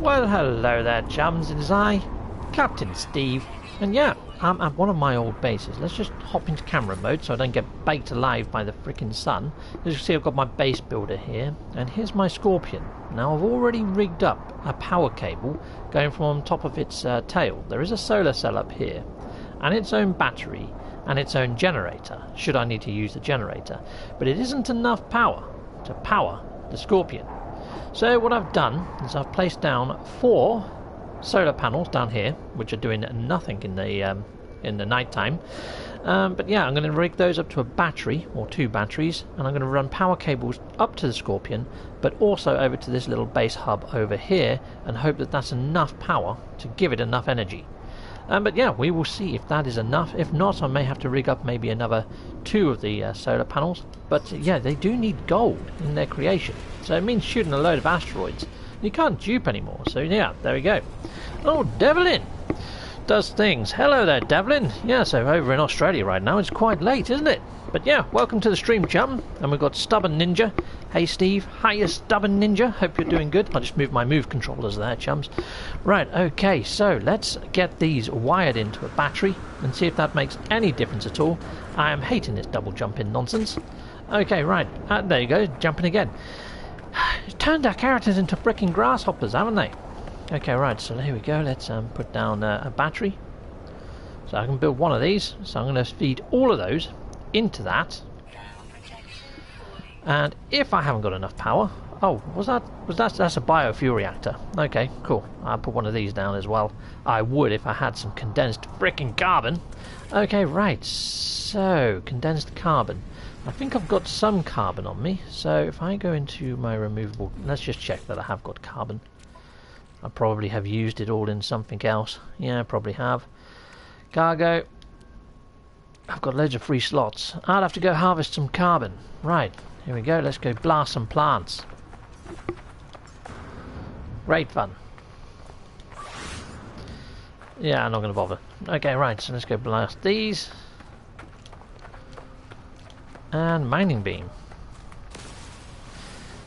Well, hello there, chums. It is I, Captain Steve, and yeah, I'm at one of my old bases. Let's just hop into camera mode so I don't get baked alive by the frickin' sun. As you can see, I've got my base builder here, and here's my Scorpion. Now, I've already rigged up a power cable going from on top of its tail. There is a solar cell up here, and its own battery, and its own generator, should I need to use the generator. But it isn't enough power to power the Scorpion. So what I've done is I've placed down 4 solar panels down here, which are doing nothing in the night time. But yeah, I'm going to rig those up to a battery, or 2 batteries, and I'm going to run power cables up to the Scorpion, but also over to this little base hub over here, and hope that that's enough power to give it enough energy. But yeah, we will see if that is enough. If not, I may have to rig up maybe another 2 of the solar panels. But yeah, they do need gold in their creation, so it means shooting a load of asteroids. You can't dupe anymore, so yeah, there we go. Oh, Devlin does things. Hello there, Devlin. Yeah, so over in Australia right now, it's quite late, isn't it? But yeah, welcome to the stream, chum. And we've got Stubborn Ninja. Hey, Steve. Hiya, Stubborn Ninja. Hope you're doing good. I'll just move my move controllers there, chums. Right, okay, so let's get these wired into a battery and see if that makes any difference at all. I am hating this double jumping nonsense. Okay, right. There you go, jumping again. Turned our characters into frickin' grasshoppers, haven't they? Okay, right, so here we go. Let's put down a battery. So I can build one of these. So I'm going to feed all of those into that. And if I haven't got enough power... Oh, that's a biofuel reactor. Okay, cool. I'll put one of these down as well. I would if I had some condensed frickin' carbon. Okay, right, so condensed carbon. I think I've got some carbon on me, so if I go into my removable... Let's just check that I have got carbon. I probably have used it all in something else. Yeah, I probably have. Cargo. I've got loads of free slots. I'll have to go harvest some carbon. Right, here we go. Let's go blast some plants. Great fun. Yeah, I'm not going to bother. Okay, right, so let's go blast these. And mining beam.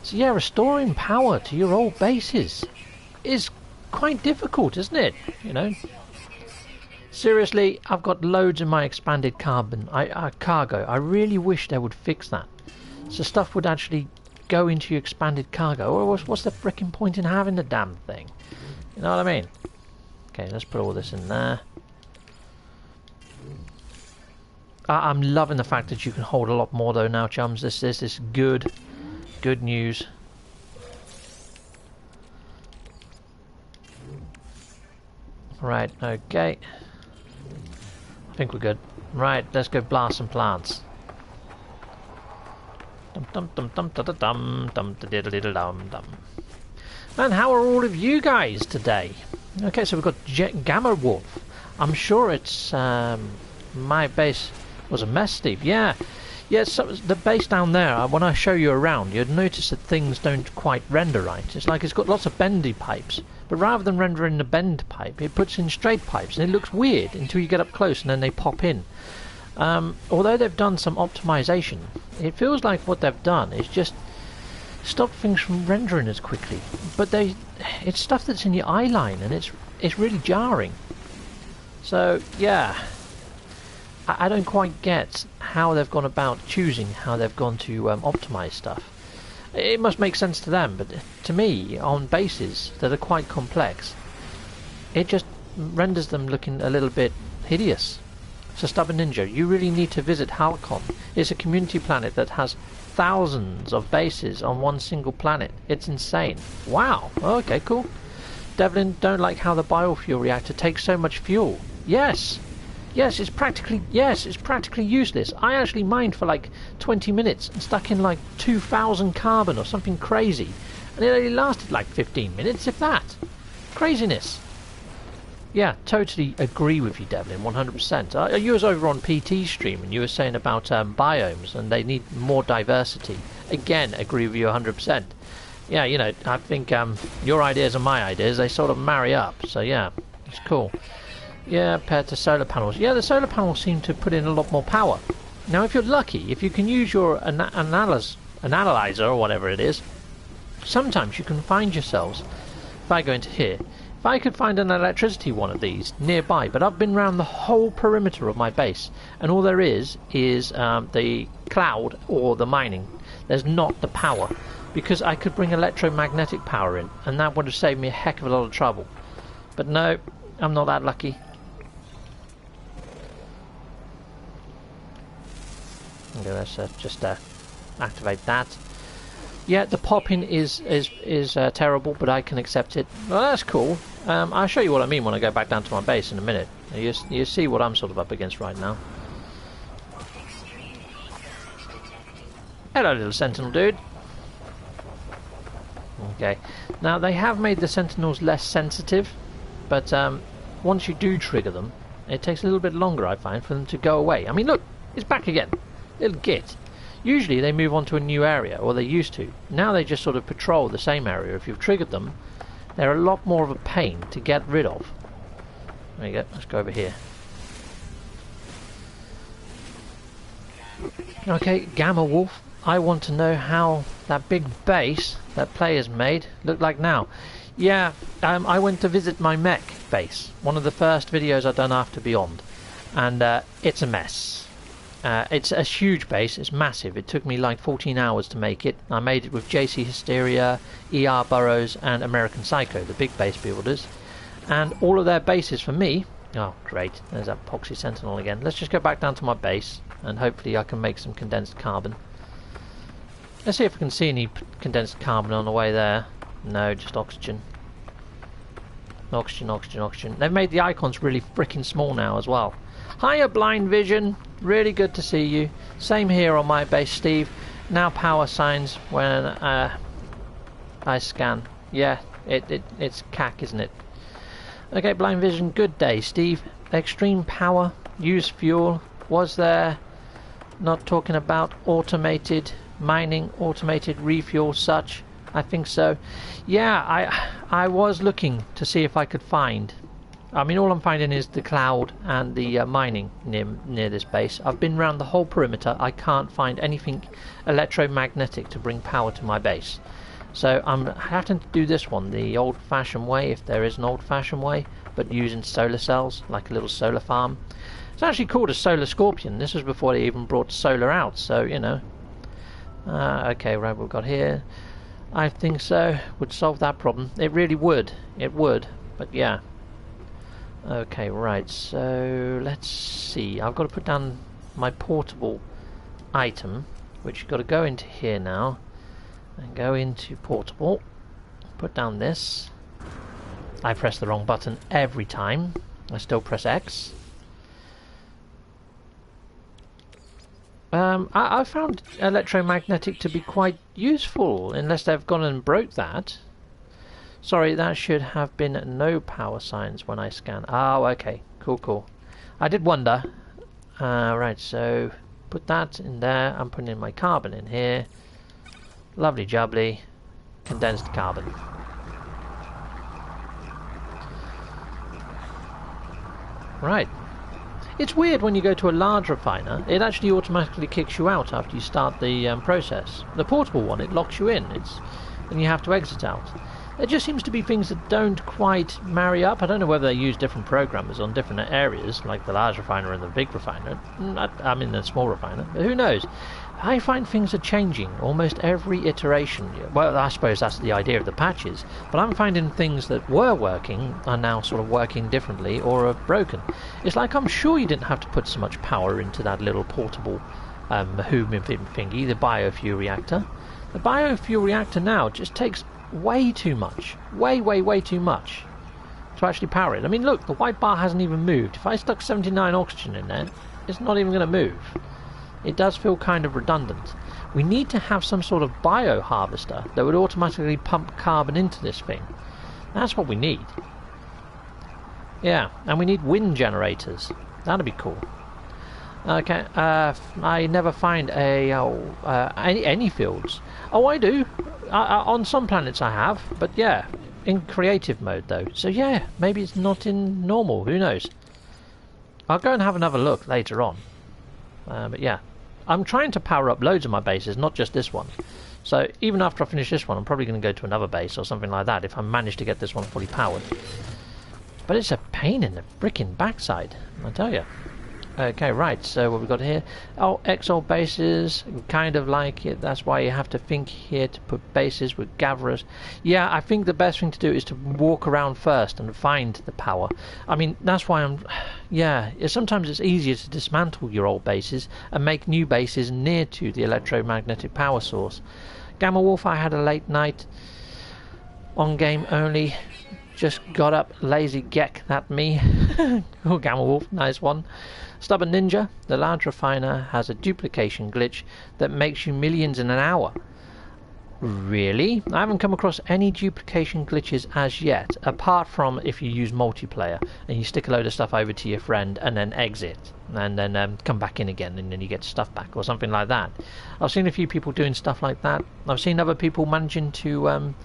So yeah, restoring power to your old bases is quite difficult, isn't it? You know, seriously, I've got loads in my expanded carbon cargo. I really wish they would fix that, so stuff would actually go into your expanded cargo. Or what's the frickin' point in having the damn thing? You know what I mean? Okay, let's put all this in there. I'm loving the fact that you can hold a lot more though now, chums. This is good news. Right, okay. I think we're good. Right, let's go blast some plants. Dum dum dum dum dum dum dum dum dum dum. Man, how are all of you guys today? Okay, so we've got Gamma Wolf. I'm sure it's my base was a mess, Steve. Yeah, so the base down there, when I show you around, you'd notice that things don't quite render right. It's like it's got lots of bendy pipes, but rather than rendering the bend pipe, it puts in straight pipes, and it looks weird until you get up close and then they pop in. Although they've done some optimization, it feels like what they've done is just stop things from rendering as quickly. But it's stuff that's in your eye line, and it's really jarring. So yeah, I don't quite get how they've gone about choosing how they've gone to optimize stuff. It must make sense to them, but to me, on bases that are quite complex, it just renders them looking a little bit hideous. So Stubborn Ninja, you really need to visit Halcon. It's a community planet that has thousands of bases on one single planet. It's insane. Wow. Okay, cool. Devlin, don't like how the biofuel reactor takes so much fuel. Yes, it's practically useless. I actually mined for like 20 minutes and stuck in like 2,000 carbon or something crazy, and it only lasted like 15 minutes, if that. Craziness. Yeah, totally agree with you, Devlin, 100%. You was over on PT stream and you were saying about biomes and they need more diversity. Again, agree with you 100%. Yeah, you know, I think your ideas and my ideas, they sort of marry up. So yeah, it's cool. Yeah, compared to solar panels. Yeah, the solar panels seem to put in a lot more power. Now, if you're lucky, if you can use your analyzer or whatever it is, sometimes you can find yourselves if I go into here, if I could find an electricity one of these nearby, but I've been around the whole perimeter of my base, and all there is the cloud or the mining. There's not the power, because I could bring electromagnetic power in, and that would have saved me a heck of a lot of trouble. But no, I'm not that lucky. Okay, let's just activate that. Yeah, the popping is terrible, but I can accept it. Well, that's cool. I'll show you what I mean when I go back down to my base in a minute. You see what I'm sort of up against right now. Hello, little sentinel dude. Okay, now they have made the sentinels less sensitive, but once you do trigger them, it takes a little bit longer, I find, for them to go away. I mean, look, it's back again. Little git. Usually they move on to a new area, or they used to. Now they just sort of patrol the same area. If you've triggered them, they're a lot more of a pain to get rid of. There you go, let's go over here. Okay, Gamma Wolf, I want to know how that big base that players made looked like now. Yeah, I went to visit my mech base, one of the first videos I'd done after Beyond, and it's a mess. It's a huge base, it's massive. It took me like 14 hours to make it. I made it with JC Hysteria, ER Burrows and American Psycho, the big base builders. And all of their bases for me... Oh, great. There's that Poxy Sentinel again. Let's just go back down to my base and hopefully I can make some condensed carbon. Let's see if we can see any condensed carbon on the way there. No, just oxygen. Oxygen, oxygen, oxygen. They've made the icons really freaking small now as well. Hiya, Blind Vision. Really good to see you. Same here on my base, Steve. Now power signs when I scan. Yeah, it's CAC, isn't it? Okay, Blind Vision, good day, Steve. Extreme power, use fuel. Was there not talking about automated mining, automated refuel, such? I think so. Yeah, I was looking to see if I could find. I mean, all I'm finding is the cloud and the mining near this base. I've been around the whole perimeter. I can't find anything electromagnetic to bring power to my base. So I'm having to do this one the old-fashioned way, if there is an old-fashioned way, but using solar cells, like a little solar farm. It's actually called a solar scorpion. This was before they even brought solar out, so, you know. Okay, right, we've got here. I think so. Would solve that problem. It really would. It would, but yeah. Okay, right, so let's see. I've got to put down my portable item, which you've got to go into here now and go into portable. Put down this. I press the wrong button every time. I still press X. I found electromagnetic to be quite useful, unless they've gone and broke that. Sorry, that should have been no power signs when I scan. Oh, okay. Cool, cool. I did wonder. Right, so put that in there. I'm putting in my carbon in here. Lovely jubbly. Condensed carbon. Right. It's weird when you go to a large refiner, it actually automatically kicks you out after you start the process. The portable one, it locks you in. And you have to exit out. There just seems to be things that don't quite marry up. I don't know whether they use different programmers on different areas, like the large refiner and the big refiner. I mean the small refiner, but who knows? I find things are changing almost every iteration. Well, I suppose that's the idea of the patches, but I'm finding things that were working are now sort of working differently or are broken. It's like I'm sure you didn't have to put so much power into that little portable Mahoom thingy, the biofuel reactor. The biofuel reactor now just takes way too much. Way too much to actually power it. I mean, look, the white bar hasn't even moved. If I stuck 79 oxygen in there, it's not even going to move. It does feel kind of redundant. We need to have some sort of bio-harvester that would automatically pump carbon into this thing. That's what we need. Yeah, and we need wind generators. That'd be cool. Okay, I never find any fields. Oh, I do. On some planets I have, but yeah, in creative mode though. So yeah, maybe it's not in normal. Who knows? I'll go and have another look later on. But yeah, I'm trying to power up loads of my bases, not just this one. So even after I finish this one, I'm probably going to go to another base or something like that if I manage to get this one fully powered. But it's a pain in the frickin' backside, I tell you. Okay, right, so what we've got here. Oh, XOL bases, kind of like it. That's why you have to think here to put bases with gatherers. Yeah, I think the best thing to do is to walk around first and find the power. I mean, that's why I'm... Yeah, sometimes it's easier to dismantle your old bases and make new bases near to the electromagnetic power source. Gamma Wolf, I had a late night. On game only. Just got up, lazy geck, that me. Oh, Gamma Wolf, nice one. Stubborn Ninja, the large refiner has a duplication glitch that makes you millions in an hour. Really? I haven't come across any duplication glitches as yet, apart from if you use multiplayer and you stick a load of stuff over to your friend and then exit and then come back in again and then you get stuff back or something like that. I've seen a few people doing stuff like that. I've seen other people managing to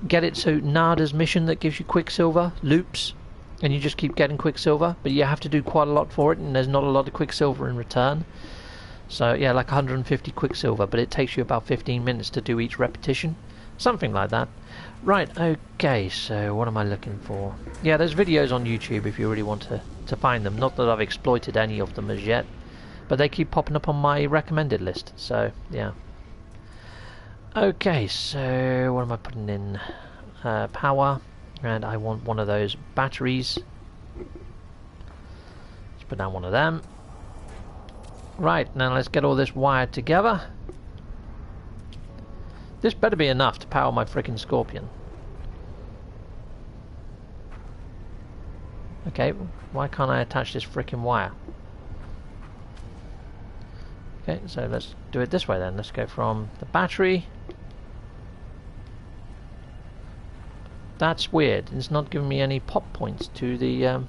get it so Nada's mission that gives you Quicksilver loops and you just keep getting Quicksilver, but you have to do quite a lot for it and there's not a lot of Quicksilver in return. So yeah, like 150 Quicksilver, but it takes you about 15 minutes to do each repetition. Something like that. Right, okay, so what am I looking for? Yeah, there's videos on YouTube if you really want to find them. Not that I've exploited any of them as yet, but they keep popping up on my recommended list, so yeah. Okay, so what am I putting in? Power, and I want one of those batteries. Let's put down one of them. Right, now let's get all this wired together. This better be enough to power my frickin' Scorpion. Okay, why can't I attach this frickin' wire? Okay, so let's do it this way then. Let's go from the battery. That's weird. It's not giving me any pop points to the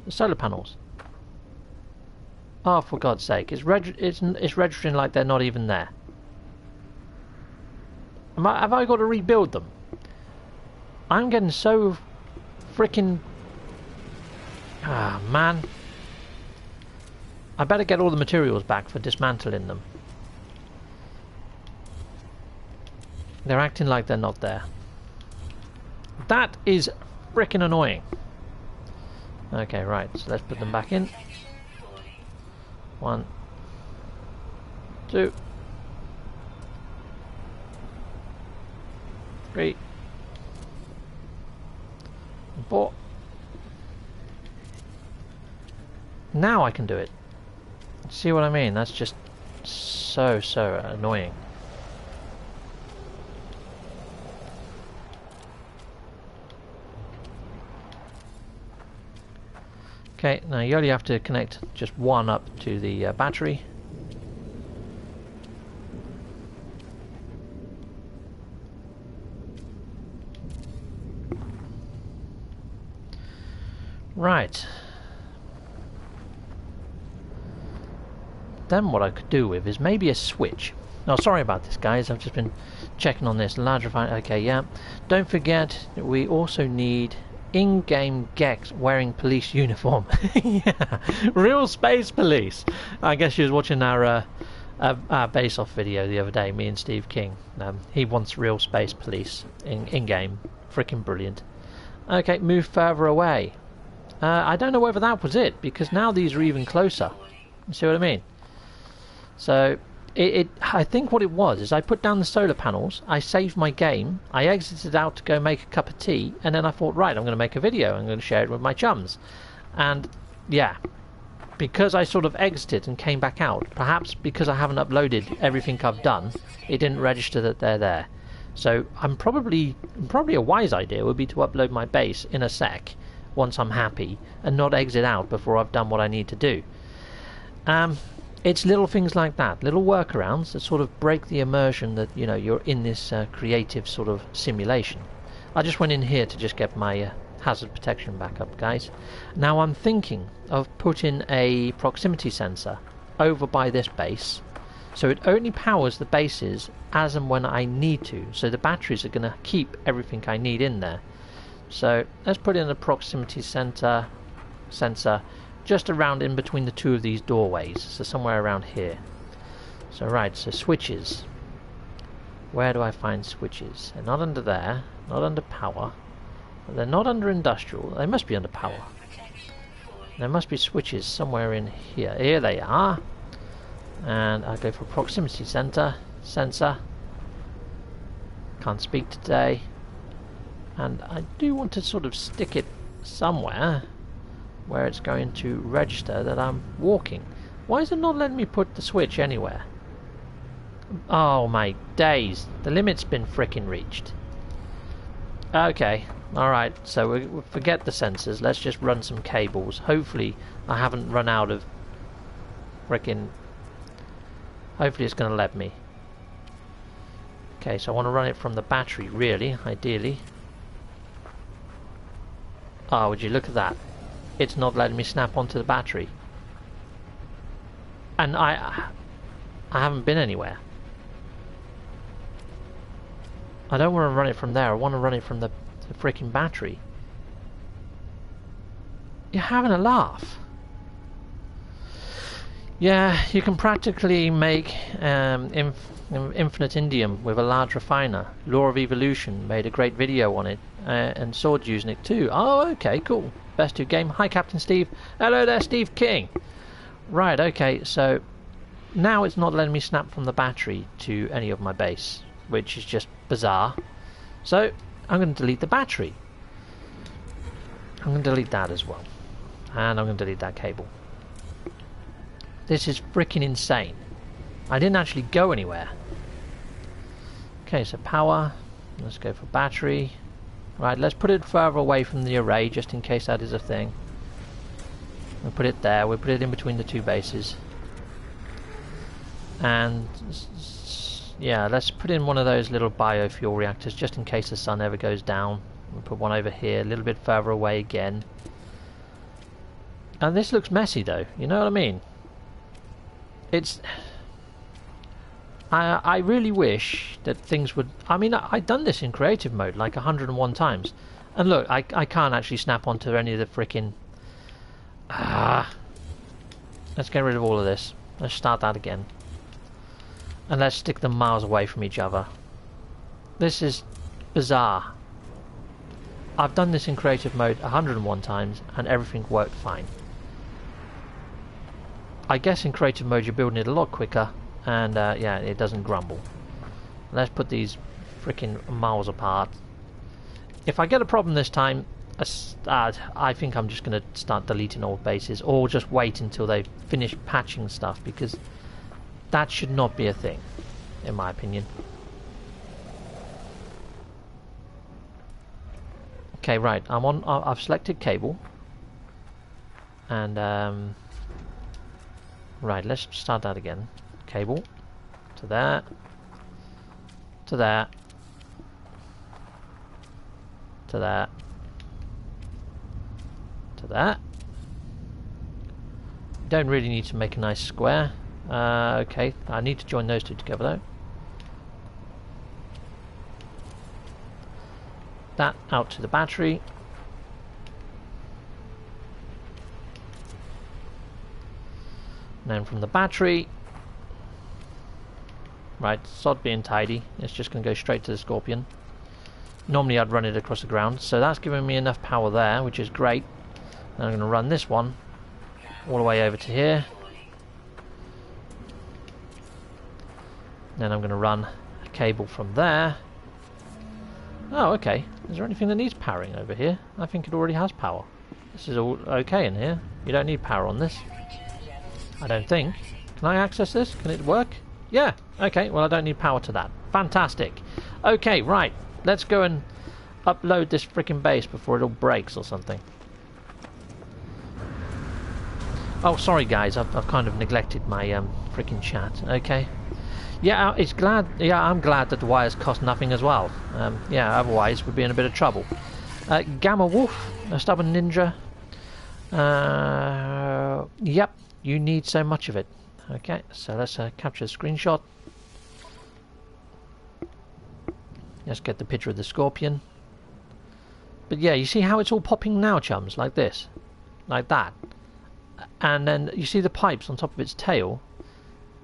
solar panels. Oh, for God's sake! It's registering like they're not even there. Have I got to rebuild them? I'm getting so frickin'... Ah, man. I better get all the materials back for dismantling them. They're acting like they're not there. That is frickin' annoying. Okay, right, so let's put them back in. 1, 2, 3, 4. Now I can do it. See what I mean? That's just so annoying. Okay, now you only have to connect just one up to the battery. Right. Then what I could do with is maybe a switch. Now, sorry about this, guys. I've just been checking on this. Large refiner. Okay, yeah. Don't forget, we also need in-game Gex wearing police uniform. Yeah, real space police. I guess she was watching our base-off video the other day, me and Steve King. He wants real space police in-game. Freaking brilliant. Okay, move further away. I don't know whether that was it, because now these are even closer. You see what I mean? So, I think what it was is I put down the solar panels, I saved my game, I exited out to go make a cup of tea, and then I thought, right, I'm going to make a video, I'm going to share it with my chums. And, yeah, because I sort of exited and came back out, perhaps because I haven't uploaded everything I've done, it didn't register that they're there. So, probably a wise idea would be to upload my base in a sec, once I'm happy, and not exit out before I've done what I need to do. It's little things like that, little workarounds that sort of break the immersion that, you know, you're in this creative sort of simulation. I just went in here to just get my hazard protection back up, guys. Now I'm thinking of putting a proximity sensor over by this base, so it only powers the bases as and when I need to, so the batteries are going to keep everything I need in there. So let's put in a proximity sensor just around in between the two of these doorways, so somewhere around here. So right, so switches. Where do I find switches? They're not under there, not under power. They're not under industrial. They must be under power. There must be switches somewhere in here. Here they are. And I go for proximity sensor. Can't speak today. And I do want to sort of stick it somewhere where it's going to register that I'm walking. Why is it not letting me put the switch anywhere? Oh my days, the limit's been frickin' reached. Okay, alright, so we forget the sensors, let's just run some cables. Hopefully I haven't run out of frickin'... Hopefully it's going to let me. Okay, so I want to run it from the battery, really, ideally. Oh, would you look at that? It's not letting me snap onto the battery. And I haven't been anywhere. I don't want to run it from there, I want to run it from the freaking battery. You're having a laugh. Yeah, you can practically make infinite indium with a large refiner. Law of Evolution made a great video on it, and Sword's using it too. Oh, okay, cool. Best 2 game. Hi, Captain Steve. Hello there, Steve King. Right, okay, so now it's not letting me snap from the battery to any of my base, which is just bizarre. So I'm going to delete the battery. I'm going to delete that as well. And I'm going to delete that cable. This is freaking insane. I didn't actually go anywhere. Okay, so power. Let's go for battery. Right, let's put it further away from the array just in case that is a thing. We'll put it there. We'll put it in between the 2 bases. And yeah, let's put in one of those little biofuel reactors just in case the sun ever goes down. We'll put one over here, a little bit further away again. And this looks messy though, you know what I mean? It's... I really wish that things would... I mean, I've done this in creative mode like 101 times. And look, I can't actually snap onto any of the frickin'... Let's get rid of all of this. Let's start that again. And let's stick them miles away from each other. This is bizarre. I've done this in creative mode 101 times and everything worked fine. I guess in creative mode you're building it a lot quicker and yeah, it doesn't grumble. Let's put these freaking miles apart. If I get a problem this time, I think I'm just going to start deleting old bases or just wait until they finish patching stuff, because that should not be a thing, in my opinion. Okay, right, I've selected cable. And, right, let's start that again. Cable. To that. To that. To that. To that. Don't really need to make a nice square. Okay, I need to join those 2 together though. That out to the battery. And then from the battery, right, sod being tidy, it's just going to go straight to the Scorpion. Normally I'd run it across the ground, so that's giving me enough power there, which is great. Then I'm going to run this one all the way over to here. Then I'm going to run a cable from there. Oh, okay. Is there anything that needs powering over here? I think it already has power. This is all okay in here. You don't need power on this. I don't think. Can I access this? Can it work? Yeah. Okay, well I don't need power to that. Fantastic. Okay, right. Let's go and upload this freaking base before it all breaks or something. Oh, sorry guys. I've kind of neglected my freaking chat. Okay. Yeah, I'm glad that the wires cost nothing as well. Yeah, otherwise we'd be in a bit of trouble. Gamma Wolf, a stubborn ninja. Yep, you need so much of it. Okay, so let's capture a screenshot. Let's get the picture of the Scorpion. But yeah, you see how it's all popping now, chums, like this, like that. And then you see the pipes on top of its tail.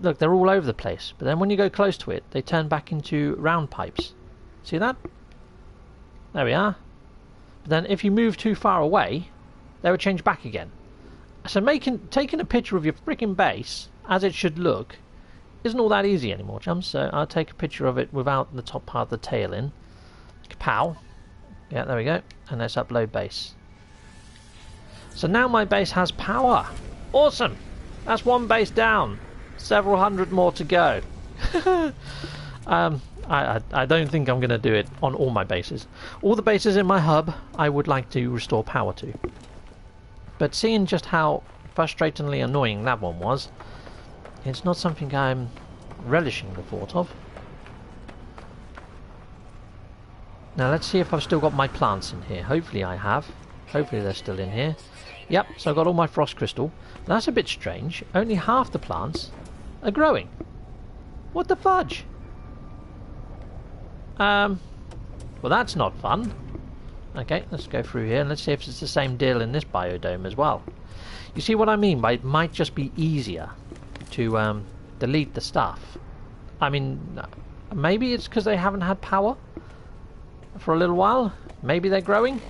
look, they're all over the place. But then when you go close to it, they turn back into round pipes. See that? There we are. But then if you move too far away, they would change back again. So taking a picture of your freaking base, as it should look, isn't all that easy anymore, chums. So I'll take a picture of it without the top part of the tail in. Kapow. Yeah, there we go. And let's upload base. So now my base has power. Awesome. That's one base down. Several hundred more to go. I don't think I'm going to do it on all my bases. All the bases in my hub I would like to restore power to. But seeing just how frustratingly annoying that one was, it's not something I'm relishing the thought of. Now let's see if I've still got my plants in here. Hopefully I have. Hopefully they're still in here. Yep, so I've got all my frost crystal. That's a bit strange. Only half the plants are growing. What the fudge? Well, that's not fun. Okay, let's go through here and let's see if it's the same deal in this biodome as well. You see what I mean by it might just be easier to delete the stuff. I mean, maybe it's because they haven't had power for a little while. Maybe they're growing.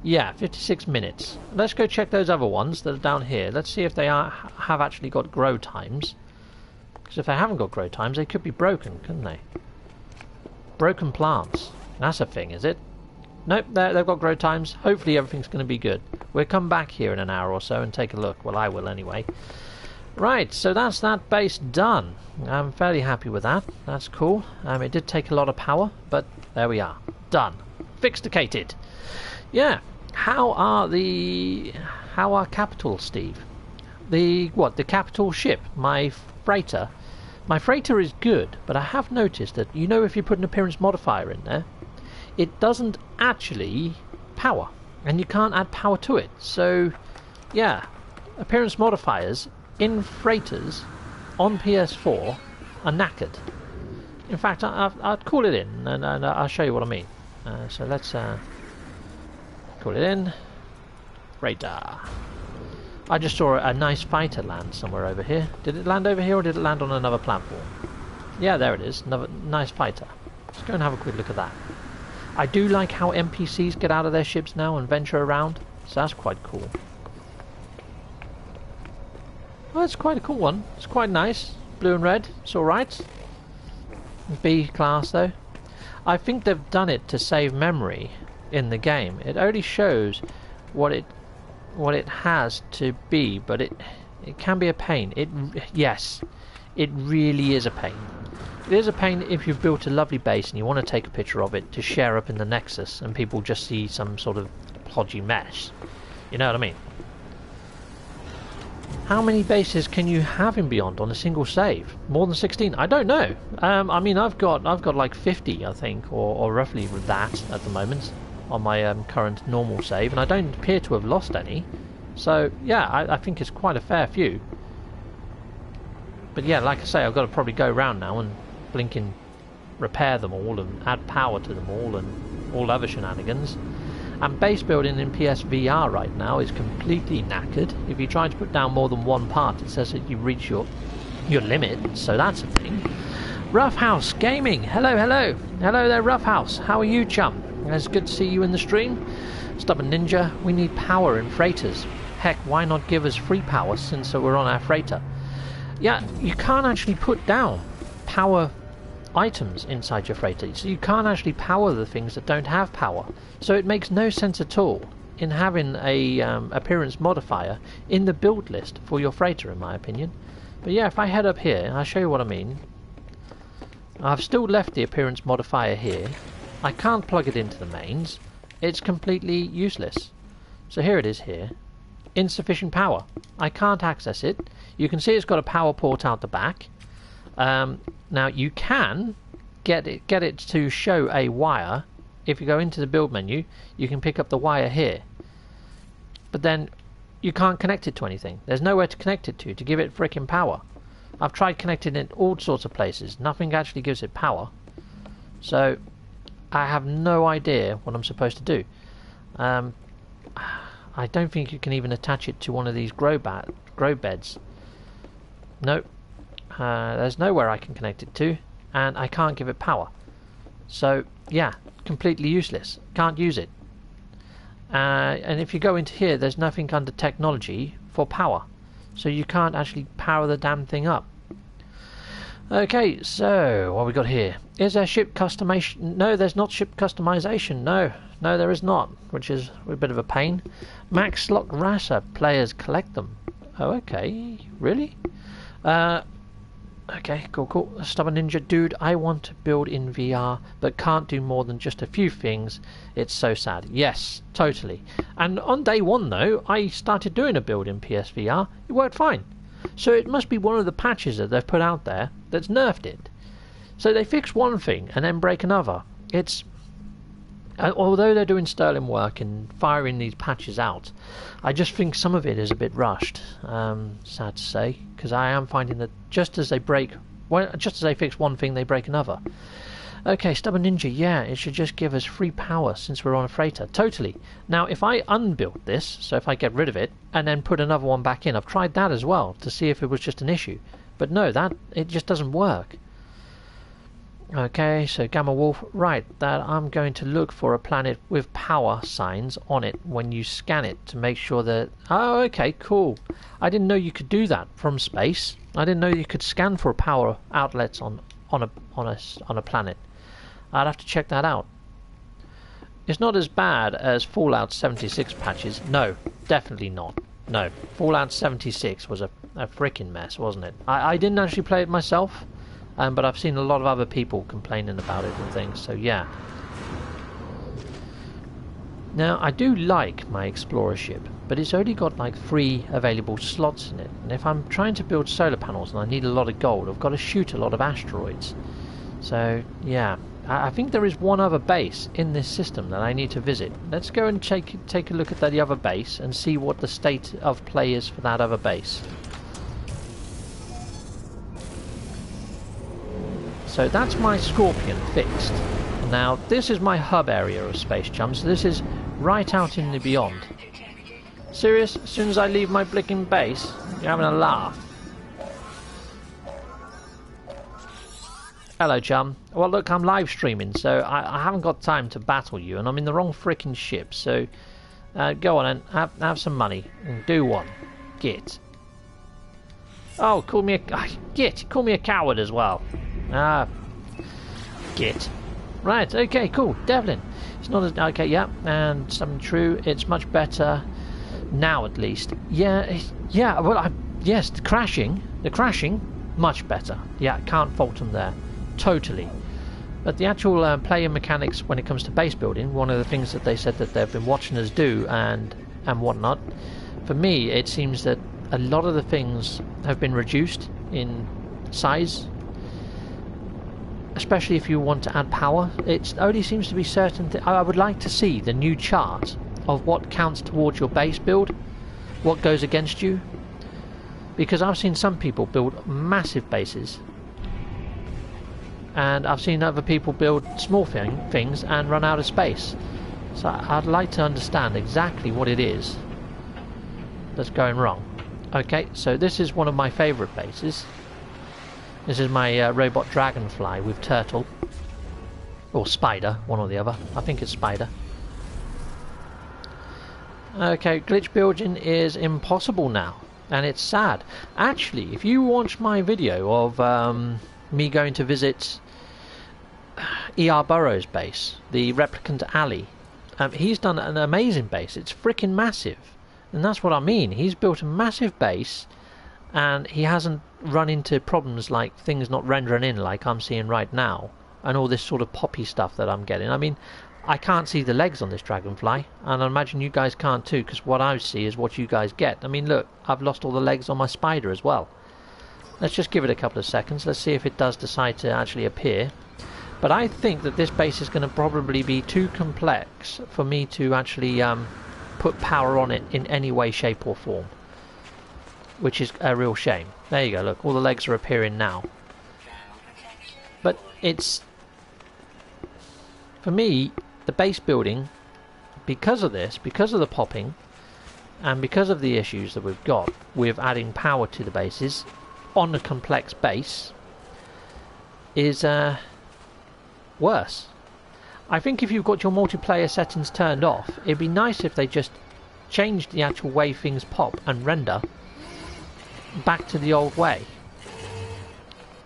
Yeah, 56 minutes. Let's go check those other ones that are down here. Let's see if they have actually got grow times. Because if they haven't got grow times, they could be broken, couldn't they? Broken plants. That's a thing, is it? Nope, they've got grow times. Hopefully everything's going to be good. We'll come back here in an hour or so and take a look. Well, I will anyway. Right, so that's that base done. I'm fairly happy with that. That's cool. It did take a lot of power, but there we are. Done. Fixticated. Yeah. How are capital, Steve? The capital ship, my freighter. My freighter is good, but I have noticed that, you know, if you put an appearance modifier in there, it doesn't actually power, and you can't add power to it. So, yeah, appearance modifiers in freighters on PS4 are knackered. In fact, I'd call it in, and I'll show you what I mean. So let's call it in. Radar. I just saw a nice fighter land somewhere over here. Did it land over here or did it land on another platform? Yeah, there it is. Another nice fighter. Let's go and have a quick look at that. I do like how NPCs get out of their ships now and venture around. So that's quite cool. Well, it's quite a cool one. It's quite nice. Blue and red. It's alright. B class though. I think they've done it to save memory in the game. It only shows what it has to be, but it can be a pain. Yes, it really is a pain. It is a pain if you've built a lovely base and you want to take a picture of it to share up in the Nexus and people just see some sort of podgy mess. You know what I mean? How many bases can you have in Beyond on a single save? More than 16? I don't know. I mean, I've got like 50, I think, or roughly that at the moment on my current normal save, and I don't appear to have lost any. So yeah, I think it's quite a fair few. But yeah, like I say, I've got to probably go around now and blinking repair them all and add power to them all and all other shenanigans. And base building in PSVR right now is completely knackered. If you try to put down more than one part, it says that you reach your limit, so that's a thing. Roughhouse Gaming, hello there Roughhouse, how are you, chum? It's good to see you in the stream. Stubborn Ninja, we need power in freighters. Heck, why not give us free power since we're on our freighter? Yeah, you can't actually put down power items inside your freighter, so you can't actually power the things that don't have power. So it makes no sense at all in having a appearance modifier in the build list for your freighter, in my opinion. But yeah, if I head up here, I'll show you what I mean. I've still left the appearance modifier here. I can't plug it into the mains. It's completely useless. So here it is here. Insufficient power. I can't access it. You can see it's got a power port out the back. Now you can get it to show a wire. If you go into the build menu, you can pick up the wire here. But then you can't connect it to anything. There's nowhere to connect it to give it frickin' power. I've tried connecting it all sorts of places. Nothing actually gives it power. So I have no idea what I'm supposed to do. I don't think you can even attach it to one of these grow beds. Nope. There's nowhere I can connect it to, and I can't give it power. So yeah, completely useless. Can't use it. And if you go into here, there's nothing under technology for power, so you can't actually power the damn thing up. Okay, so what we got here? Is there ship customization? No, there's not ship customization. No, there is not, which is a bit of a pain. Max slot RASA players collect them. Oh, okay, really? Okay, cool. Stubborn Ninja, dude, I want to build in VR, but can't do more than just a few things. It's so sad. Yes, totally. And on day one, though, I started doing a build in PSVR. It worked fine. So it must be one of the patches that they've put out there that's nerfed it. So they fix one thing and then break another. It's... although they're doing sterling work and firing these patches out, I just think some of it is a bit rushed. Sad to say, because I am finding that just as they fix one thing, they break another. Okay, Stubborn Ninja, yeah, it should just give us free power since we're on a freighter. Totally. Now, if I unbuild this, so if I get rid of it and then put another one back in, I've tried that as well to see if it was just an issue. But no, it just doesn't work. Okay, so Gamma Wolf, right, that I'm going to look for a planet with power signs on it when you scan it to make sure that... Oh, okay, cool. I didn't know you could do that from space. I didn't know you could scan for power outlets on a planet. I'd have to check that out. It's not as bad as Fallout 76 patches. No, definitely not. No, Fallout 76 was a freaking mess, wasn't it? I didn't actually play it myself. But I've seen a lot of other people complaining about it and things, so yeah. Now, I do like my Explorer ship, but it's only got like 3 available slots in it. And if I'm trying to build solar panels and I need a lot of gold, I've got to shoot a lot of asteroids. So, yeah. I think there is one other base in this system that I need to visit. Let's go and take a look at the other base and see what the state of play is for that other base. So that's my Scorpion fixed. Now this is my hub area of Space Chums. So this is right out in the beyond. Serious? As soon as I leave my blicking base, you're having a laugh. Hello, chum. Well, look, I'm live streaming, so I haven't got time to battle you, and I'm in the wrong freaking ship. So go on and have some money and do one. Git. Oh, call me a coward as well. Git. Right, okay, cool. Devlin. It's not as... Okay, yeah, and something true. It's much better now, at least. Yeah, well, yes, the crashing, much better. Yeah, can't fault them there. Totally. But the actual player mechanics when it comes to base building, one of the things that they said that they've been watching us do and whatnot, for me, it seems that a lot of the things have been reduced in size. Especially if you want to add power, it only seems to be certain. I would like to see the new chart of what counts towards your base build, what goes against you, because I've seen some people build massive bases, and I've seen other people build small things and run out of space. So I'd like to understand exactly what it is that's going wrong. Okay, so this is one of my favourite bases. This is my robot dragonfly with turtle. Or spider, one or the other. I think it's spider. Okay, glitch building is impossible now. And it's sad. Actually, if you watch my video of me going to visit E.R. Burroughs' base, the Replicant Alley, he's done an amazing base. It's freaking massive. And that's what I mean. He's built a massive base, and he hasn't run into problems like things not rendering in like I'm seeing right now, and all this sort of poppy stuff that I'm getting. I mean, I can't see the legs on this dragonfly, and I imagine you guys can't too, because what I see is what you guys get. I mean, look, I've lost all the legs on my spider as well. Let's just give it a couple of seconds. Let's see if it does decide to actually appear. But I think that this base is going to probably be too complex for me to actually put power on it in any way, shape or form, which is a real shame. There you go, look, all the legs are appearing now. But it's, for me, the base building, because of this, because of the popping, and because of the issues that we've got with adding power to the bases, on a complex base is worse. I think if you've got your multiplayer settings turned off, it'd be nice if they just changed the actual way things pop and render back to the old way.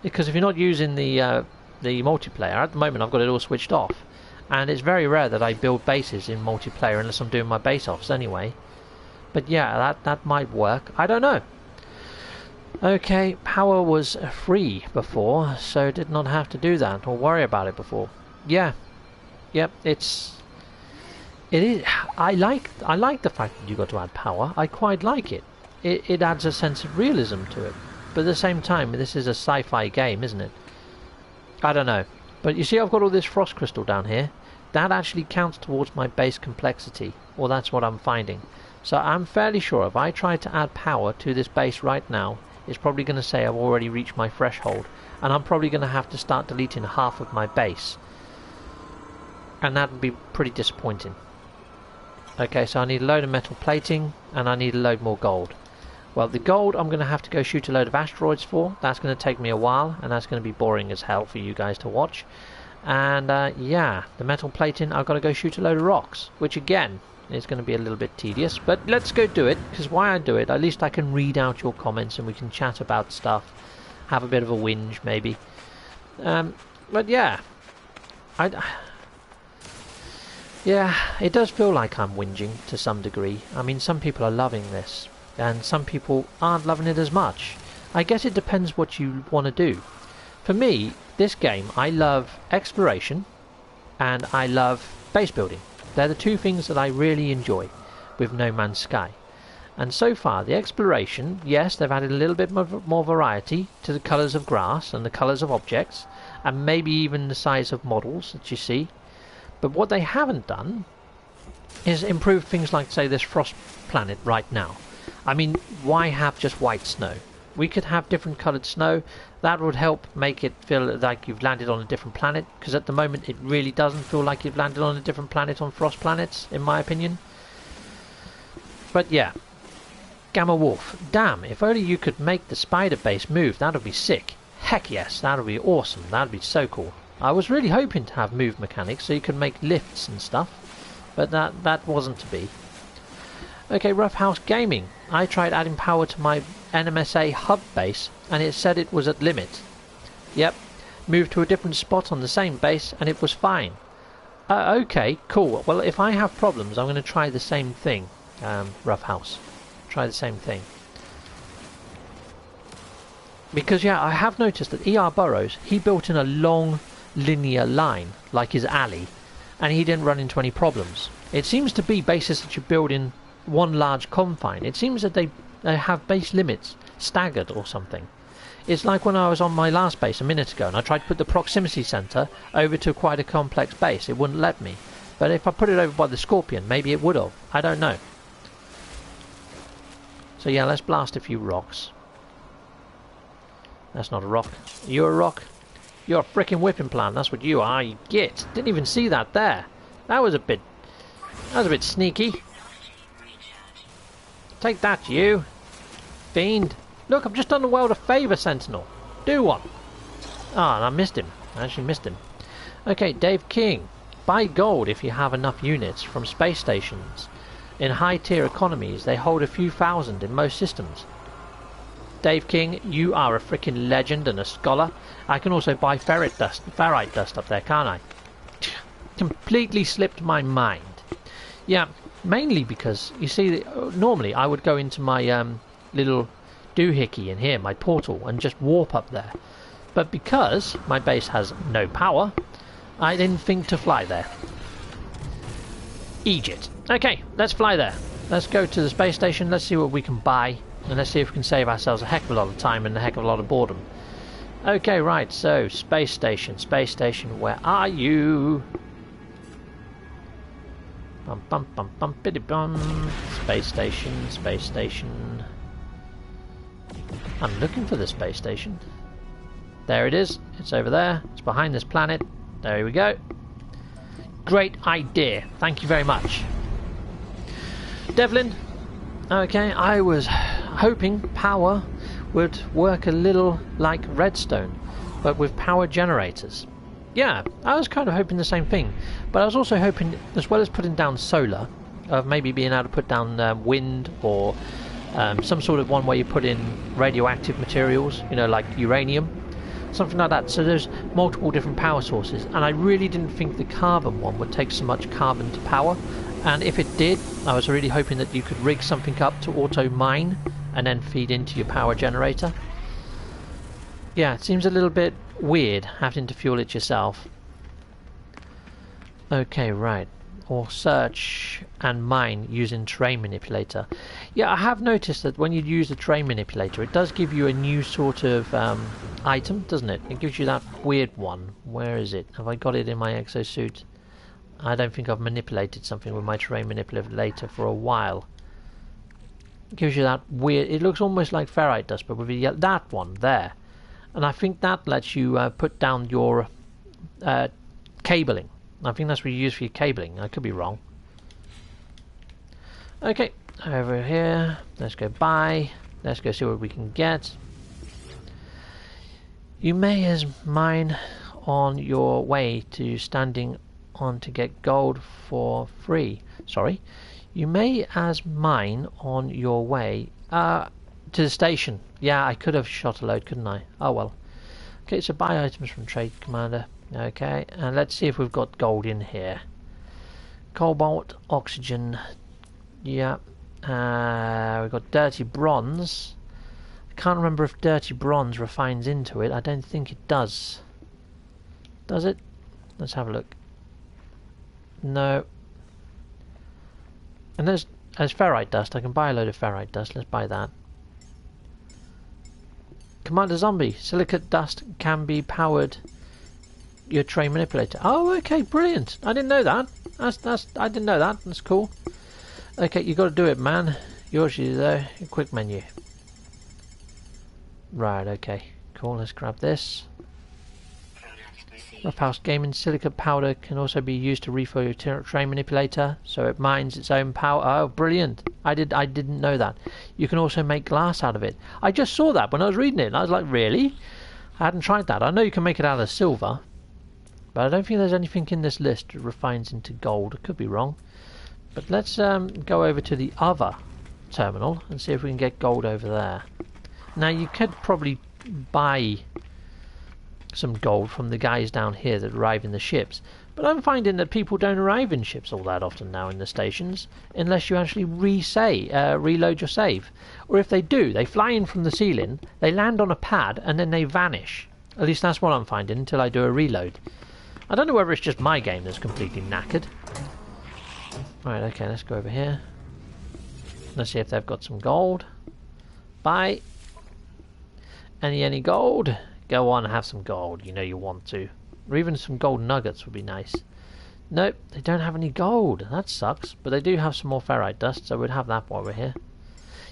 Because if you're not using the multiplayer, at the moment I've got it all switched off, and it's very rare that I build bases in multiplayer unless I'm doing my base offs anyway. But yeah, that might work. I don't know. Okay, power was free before, so did not have to do that or worry about it before. Yeah, yep, it is. I like the fact that you got to add power. I quite like it. It adds a sense of realism to it. But at the same time, this is a sci-fi game, isn't it? I don't know. But you see, I've got all this frost crystal down here. That actually counts towards my base complexity. Or that's what I'm finding. So I'm fairly sure if I try to add power to this base right now, it's probably going to say I've already reached my threshold. And I'm probably going to have to start deleting half of my base. And that would be pretty disappointing. Okay, so I need a load of metal plating. And I need a load more gold. Well, the gold I'm going to have to go shoot a load of asteroids for. That's going to take me a while, and that's going to be boring as hell for you guys to watch. And yeah, the metal plating, I've got to go shoot a load of rocks, which again is going to be a little bit tedious. But let's go do it, because why I do it, at least I can read out your comments and we can chat about stuff, have a bit of a whinge maybe. But yeah, yeah, it does feel like I'm whinging to some degree. I mean, some people are loving this. And some people aren't loving it as much. I guess it depends what you want to do. For me, this game, I love exploration and I love base building. They're the two things that I really enjoy with No Man's Sky. And so far, the exploration, yes, they've added a little bit more variety to the colours of grass and the colours of objects, and maybe even the size of models that you see. But what they haven't done is improve things like, say, this frost planet right now. I mean, why have just white snow? We could have different coloured snow. That would help make it feel like you've landed on a different planet, because at the moment it really doesn't feel like you've landed on a different planet on frost planets, in my opinion. But yeah, Gamma Wolf. Damn, if only you could make the spider base move, that would be sick. Heck yes, that would be awesome. That would be so cool. I was really hoping to have move mechanics so you could make lifts and stuff, but that wasn't to be. Okay, Roughhouse Gaming. I tried adding power to my NMSA hub base and it said it was at limit. Yep, moved to a different spot on the same base and it was fine. Okay, cool. Well, if I have problems, I'm going to try the same thing, Roughhouse. Try the same thing. Because, yeah, I have noticed that E.R. Burroughs, he built in a long linear line, like his alley, and he didn't run into any problems. It seems to be bases that you build in one large confine. It seems that they have base limits staggered or something. It's like when I was on my last base a minute ago and I tried to put the proximity center over to quite a complex base. It wouldn't let me. But if I put it over by the Scorpion, maybe it would have. I don't know. So yeah, let's blast a few rocks. That's not a rock. Are you a rock? You're a frickin' whipping plant. That's what you are. You git. Didn't even see that there. That was a bit sneaky. Take that, you fiend. Look, I've just done the world a favour, Sentinel. Do one. Ah, and I missed him. I actually missed him. Okay, Dave King. Buy gold if you have enough units from space stations. In high-tier economies, they hold a few thousand in most systems. Dave King, you are a freaking legend and a scholar. I can also buy ferrite dust up there, can't I? Completely slipped my mind. Yeah, mainly because, you see, normally I would go into my little doohickey in here, my portal, and just warp up there. But because my base has no power, I didn't think to fly there. Egypt. Okay, let's fly there. Let's go to the space station, let's see what we can buy, and let's see if we can save ourselves a heck of a lot of time and a heck of a lot of boredom. Okay, right, so, space station, where are you? Bum bum bum bum biddy bum. Space station. I'm looking for the space station. There it is. It's over there. It's behind this planet. There we go. Great idea. Thank you very much. Devlin. Okay, I was hoping power would work a little like redstone, but with power generators. Yeah, I was kind of hoping the same thing, but I was also hoping, as well as putting down solar, of maybe being able to put down wind or some sort of one where you put in radioactive materials, you know, like uranium, something like that. So there's multiple different power sources, and I really didn't think the carbon one would take so much carbon to power, and if it did, I was really hoping that you could rig something up to auto mine and then feed into your power generator. Yeah, it seems a little bit weird having to fuel it yourself. Okay, right. Or search and mine using terrain manipulator. Yeah, I have noticed that when you use the terrain manipulator, it does give you a new sort of item, doesn't it? It gives you that weird one. Where is it? Have I got it in my exosuit? I don't think I've manipulated something with my terrain manipulator for a while. It gives you that weird... It looks almost like ferrite dust, but with that one there. And I think that lets you put down your cabling. I think that's what you use for your cabling. I could be wrong. Okay, over here. Let's go buy. Let's go see what we can get. You may as mine on your way to standing on to get gold for free. Sorry. You may as mine on your way to the station. Yeah, I could have shot a load, couldn't I? Oh well. Okay, so buy items from Trade Commander. Okay, and let's see if we've got gold in here. Cobalt, oxygen. Yeah. We've got dirty bronze. I can't remember if dirty bronze refines into it. I don't think it does. Does it? Let's have a look. No. And there's ferrite dust. I can buy a load of ferrite dust. Let's buy that. Commander Zombie. Silicate dust can be powered your terrain manipulator. Oh, okay, brilliant. I didn't know that. I didn't know that. That's cool. Okay, you got to do it, man. Yours is there. Quick menu. Right. Okay. Cool. Let's grab this. Roughhouse Gaming silicate powder can also be used to refill your terrain manipulator, so it mines its own power. Oh, brilliant! I didn't know that. You can also make glass out of it. I just saw that when I was reading it, and I was like, really? I hadn't tried that. I know you can make it out of silver, but I don't think there's anything in this list that refines into gold. I could be wrong. But let's go over to the other terminal and see if we can get gold over there. Now, you could probably buy some gold from the guys down here that arrive in the ships, but I'm finding that people don't arrive in ships all that often now in the stations unless you actually reload your save, or if they do, they fly in from the ceiling, they land on a pad and then they vanish. At least that's what I'm finding until I do a reload. I don't know whether it's just my game that's completely knackered. Right, okay, let's go over here. Let's see if they've got some gold. Buy. Any gold? Go on, have some gold. You know you want to. Or even some gold nuggets would be nice. Nope, they don't have any gold. That sucks. But they do have some more ferrite dust, so we'd have that while we're here.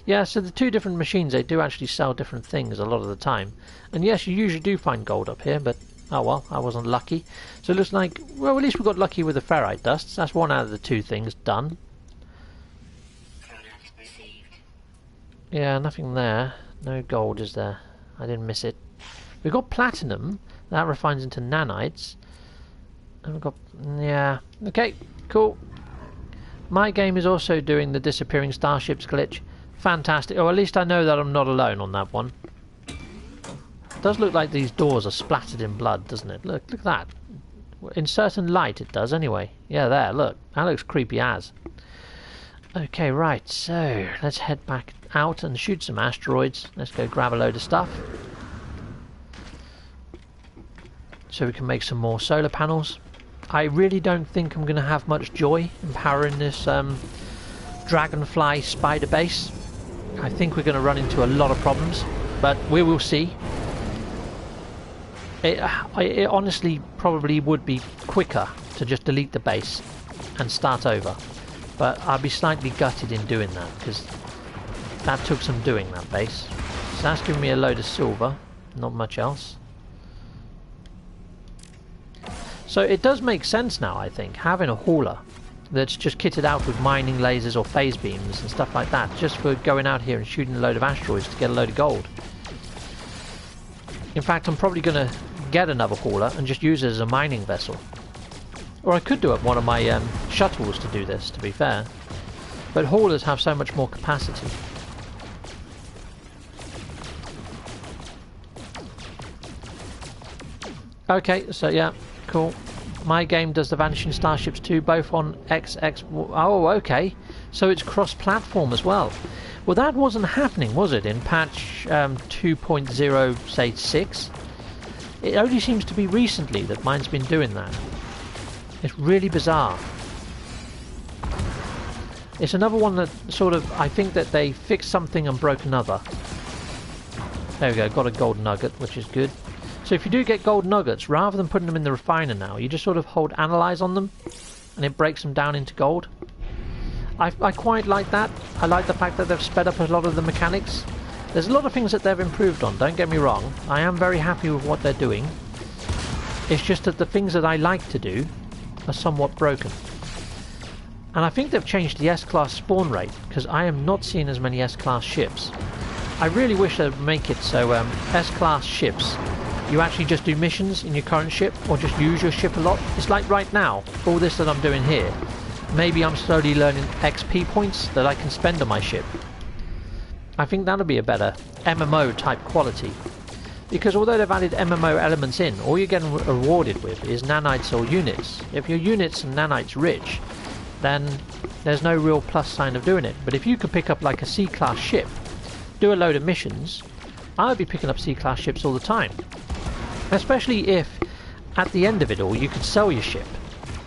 Yeah, so the two different machines, they do actually sell different things a lot of the time. And yes, you usually do find gold up here, but oh well, I wasn't lucky. So it looks like, well, at least we got lucky with the ferrite dust. That's one out of the two things done. Yeah, nothing there. No gold is there. I didn't miss it. We've got platinum. That refines into nanites. And we've got... yeah. Okay, cool. My game is also doing the disappearing starships glitch. Fantastic. Oh, at least I know that I'm not alone on that one. It does look like these doors are splattered in blood, doesn't it? Look at that. In certain light it does anyway. Yeah, there, look. That looks creepy as. Okay, right. So, let's head back out and shoot some asteroids. Let's go grab a load of stuff. So we can make some more solar panels. I really don't think I'm going to have much joy in powering this dragonfly spider base. I think we're going to run into a lot of problems, but we will see. It honestly probably would be quicker to just delete the base and start over, but I'll be slightly gutted in doing that because that took some doing, that base. So that's giving me a load of silver, not much else. So it does make sense now, I think, having a hauler that's just kitted out with mining lasers or phase beams and stuff like that, just for going out here and shooting a load of asteroids to get a load of gold. In fact, I'm probably going to get another hauler and just use it as a mining vessel. Or I could do up one of my shuttles to do this, to be fair. But haulers have so much more capacity. Okay, so yeah, cool. My game does the Vanishing Starships too, both on XX... Oh, okay. So it's cross-platform as well. Well, that wasn't happening, was it, in patch 2.0, say, 6? It only seems to be recently that mine's been doing that. It's really bizarre. It's another one that sort of... I think that they fixed something and broke another. There we go, got a gold nugget, which is good. So if you do get gold nuggets, rather than putting them in the refiner now, you just sort of hold analyze on them and it breaks them down into gold. I quite like that. I like the fact that they've sped up a lot of the mechanics. There's a lot of things that they've improved on, don't get me wrong. I am very happy with what they're doing. It's just that the things that I like to do are somewhat broken. And I think they've changed the S-Class spawn rate, because I am not seeing as many S-Class ships. I really wish they'd make it so S-Class ships, you actually just do missions in your current ship, or just use your ship a lot. It's like right now, all this that I'm doing here, maybe I'm slowly learning XP points that I can spend on my ship. I think that'll be a better MMO type quality. Because although they've added MMO elements in, all you're getting rewarded with is nanites or units. If your units and nanites rich, then there's no real plus sign of doing it. But if you could pick up like a C-class ship, do a load of missions, I would be picking up C-class ships all the time. Especially if, at the end of it all, you could sell your ship.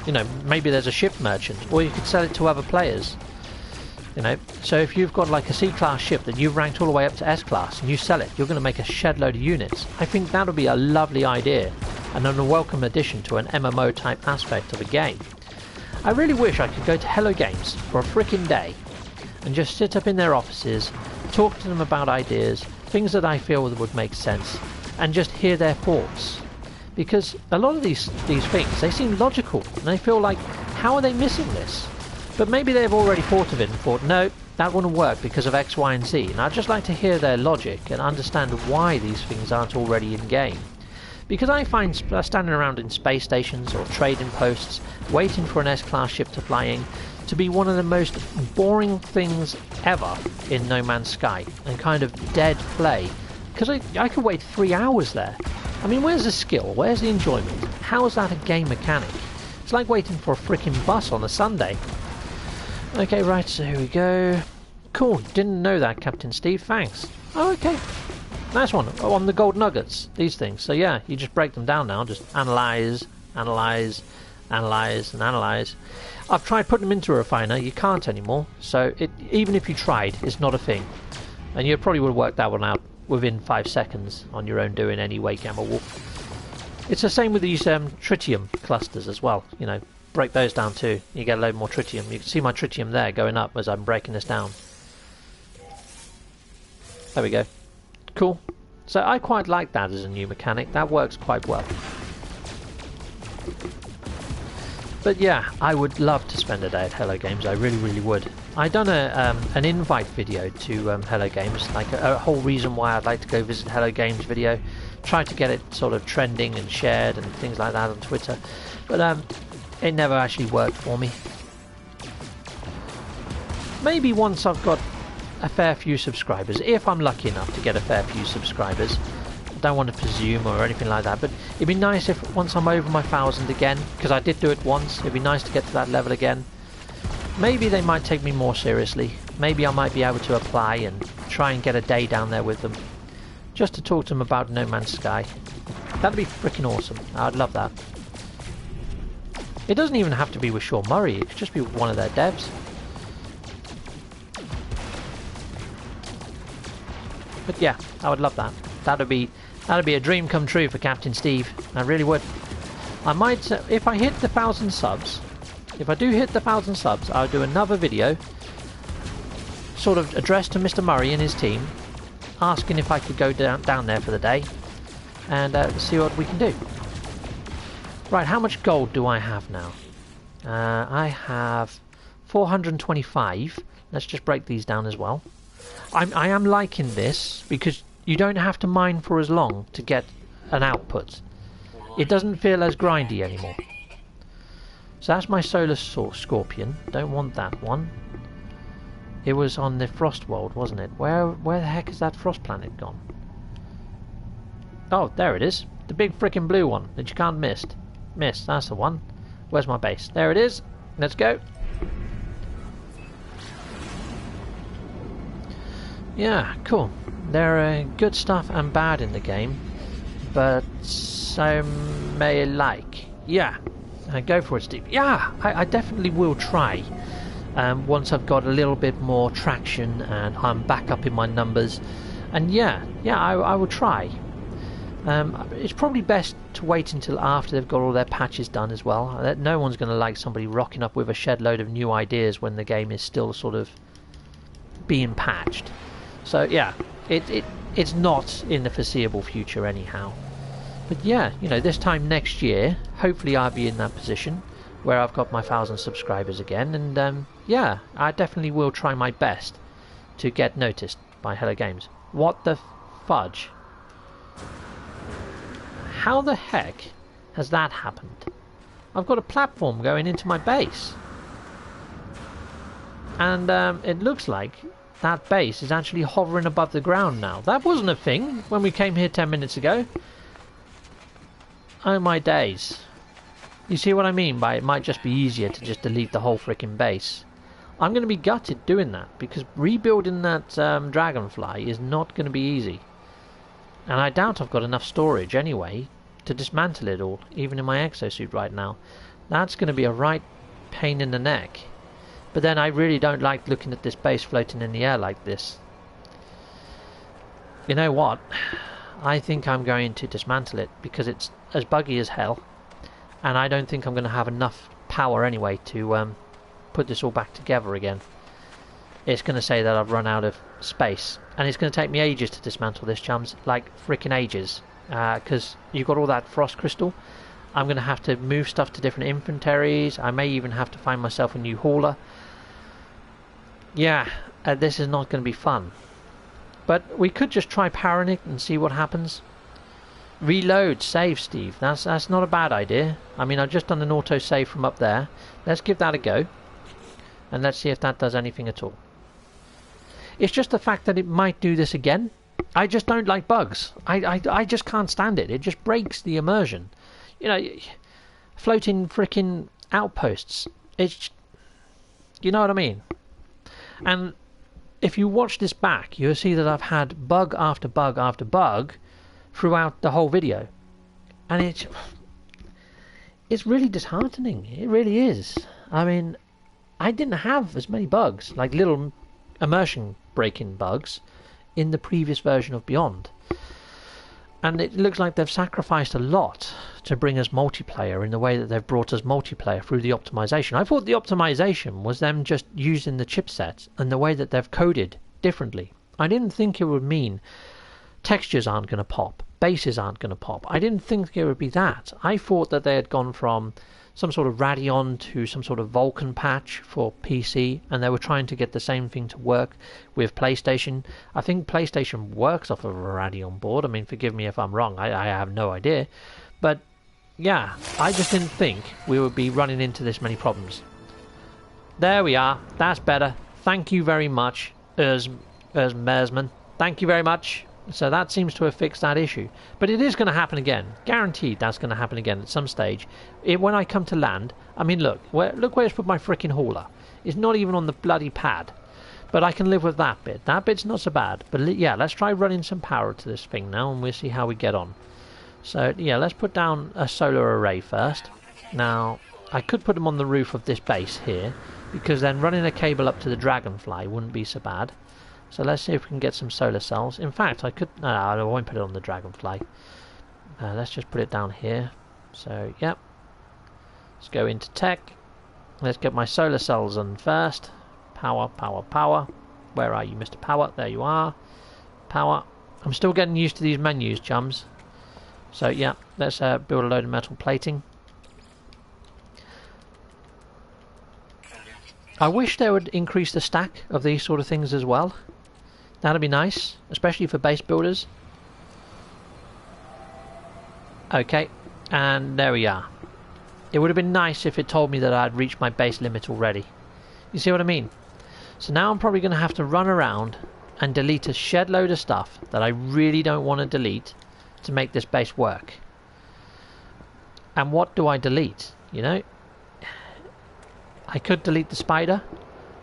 You know, maybe there's a ship merchant, or you could sell it to other players. You know, so if you've got like a C-class ship that you've ranked all the way up to S-class, and you sell it, you're going to make a shed load of units. I think that would be a lovely idea, and a welcome addition to an MMO type aspect of a game. I really wish I could go to Hello Games for a frickin' day, and just sit up in their offices, talk to them about ideas, things that I feel would make sense, and just hear their thoughts. Because a lot of these things, they seem logical, and they feel like, how are they missing this? But maybe they've already thought of it and thought, no, that wouldn't work because of X, Y, and Z. And I'd just like to hear their logic and understand why these things aren't already in game. Because I find standing around in space stations or trading posts, waiting for an S-class ship to fly in, to be one of the most boring things ever in No Man's Sky, and kind of dead play. Because I could wait 3 hours there. I mean, where's the skill? Where's the enjoyment? How is that a game mechanic? It's like waiting for a freaking bus on a Sunday. Okay, right, so here we go. Cool, didn't know that, Captain Steve, thanks. Oh, okay. Nice one. Oh, on the gold nuggets, these things. So yeah, you just break them down now, just analyze, analyze, analyze, and analyze. I've tried putting them into a refiner, you can't anymore. So even if you tried, it's not a thing. And you probably would have worked that one out within 5 seconds on your own doing anyway, Gamma Wolf. It's the same with these tritium clusters as well, you know. Break those down too, you get a load more tritium. You can see my tritium there going up as I'm breaking this down. There we go. Cool. So I quite like that as a new mechanic, that works quite well. But yeah, I would love to spend a day at Hello Games, I really, really would. I'd done an invite video to Hello Games, like a whole reason why I'd like to go visit Hello Games video. Tried to get it sort of trending and shared and things like that on Twitter. But it never actually worked for me. Maybe once I've got a fair few subscribers, if I'm lucky enough to get a fair few subscribers. I don't want to presume or anything like that, but it'd be nice if once I'm over my 1,000 again, because I did do it once, it'd be nice to get to that level again. Maybe they might take me more seriously. Maybe I might be able to apply and try and get a day down there with them, just to talk to them about No Man's Sky. That'd be freaking awesome. I'd love that. It doesn't even have to be with Sean Murray, it could just be with one of their devs. But yeah, I would love that. That'd be a dream come true for Captain Steve. I really would. I might, if I hit the 1,000 subs, if I do hit the 1,000 subs, I'll do another video, sort of addressed to Mr. Murray and his team, asking if I could go down there for the day, and see what we can do. Right, how much gold do I have now? I have 425. Let's just break these down as well. I am liking this because You don't have to mine for as long to get an output. It doesn't feel as grindy anymore. So that's my solar scorpion. Don't want that one. It was on the frost world, wasn't it? Where the heck is that frost planet gone? Oh, there it is. The big frickin' blue one that you can't miss. That's the one. Where's my base? There it is. Let's go. Yeah, cool. There are good stuff and bad in the game, but so may like. Yeah, go for it, Steve. Yeah, I definitely will try. Once I've got a little bit more traction and I'm back up in my numbers, and yeah, I will try. It's probably best to wait until after they've got all their patches done as well. No one's going to like somebody rocking up with a shed load of new ideas when the game is still sort of being patched. So yeah, it's not in the foreseeable future anyhow. But yeah, you know, this time next year, hopefully I'll be in that position where I've got my 1,000 subscribers again, and yeah, I definitely will try my best to get noticed by Hello Games. What the fudge? How the heck has that happened? I've got a platform going into my base, and it looks like that base is actually hovering above the ground now. That wasn't a thing when we came here 10 minutes ago. Oh my days. You see what I mean by it might just be easier to just delete the whole freaking base. I'm going to be gutted doing that, because rebuilding that dragonfly is not going to be easy. And I doubt I've got enough storage anyway to dismantle it all, even in my exosuit right now. That's going to be a right pain in the neck. But then I really don't like looking at this base floating in the air like this. You know what? I think I'm going to dismantle it, because it's as buggy as hell. And I don't think I'm going to have enough power anyway to put this all back together again. It's going to say that I've run out of space. And it's going to take me ages to dismantle this, chums. Like, freaking ages. Because you've got all that frost crystal. I'm going to have to move stuff to different inventories. I may even have to find myself a new hauler. Yeah, this is not going to be fun. But we could just try powering it and see what happens. Reload, save, Steve. That's not a bad idea. I mean, I've just done an auto save from up there. Let's give that a go. And let's see if that does anything at all. It's just the fact that it might do this again. I just don't like bugs. I just can't stand it. It just breaks the immersion. You know, floating frickin' outposts. It's... You know what I mean? And if you watch this back, you'll see that I've had bug after bug after bug throughout the whole video. And it's really disheartening. It really is. I mean, I didn't have as many bugs, like little immersion breaking bugs, in the previous version of Beyond. And it looks like they've sacrificed a lot to bring us multiplayer in the way that they've brought us multiplayer through the optimization. I thought the optimization was them just using the chipset and the way that they've coded differently. I didn't think it would mean textures aren't going to pop, bases aren't going to pop. I didn't think it would be that. I thought that they had gone from some sort of Radeon to some sort of Vulkan patch for PC, and they were trying to get the same thing to work with PlayStation. I think PlayStation works off of a Radeon board. I mean, forgive me if I'm wrong. I have no idea. But yeah, I just didn't think we would be running into this many problems. There we are. That's better. Thank you very much, Mersman. Thank you very much. So that seems to have fixed that issue. But it is going to happen again. Guaranteed that's going to happen again at some stage. When I come to land, I mean, look where it's put my frickin' hauler. It's not even on the bloody pad. But I can live with that bit. That bit's not so bad. But yeah, let's try running some power to this thing now, and we'll see how we get on. So yeah, let's put down a solar array first. Now, I could put them on the roof of this base here, because then running a cable up to the Dragonfly wouldn't be so bad. So let's see if we can get some solar cells. In fact, I could... No, I won't put it on the Dragonfly. Let's just put it down here. So, yep. Let's go into tech. Let's get my solar cells on first. Power, power, power. Where are you, Mr. Power? There you are. Power. I'm still getting used to these menus, chums. So, yeah, let's build a load of metal plating. I wish they would increase the stack of these sort of things as well. That'll be nice, especially for base builders. Okay, and there we are. It would have been nice if it told me that I'd reached my base limit already. You see what I mean? So now I'm probably going to have to run around and delete a shed load of stuff that I really don't want to delete to make this base work. And what do I delete? You know, I could delete the spider,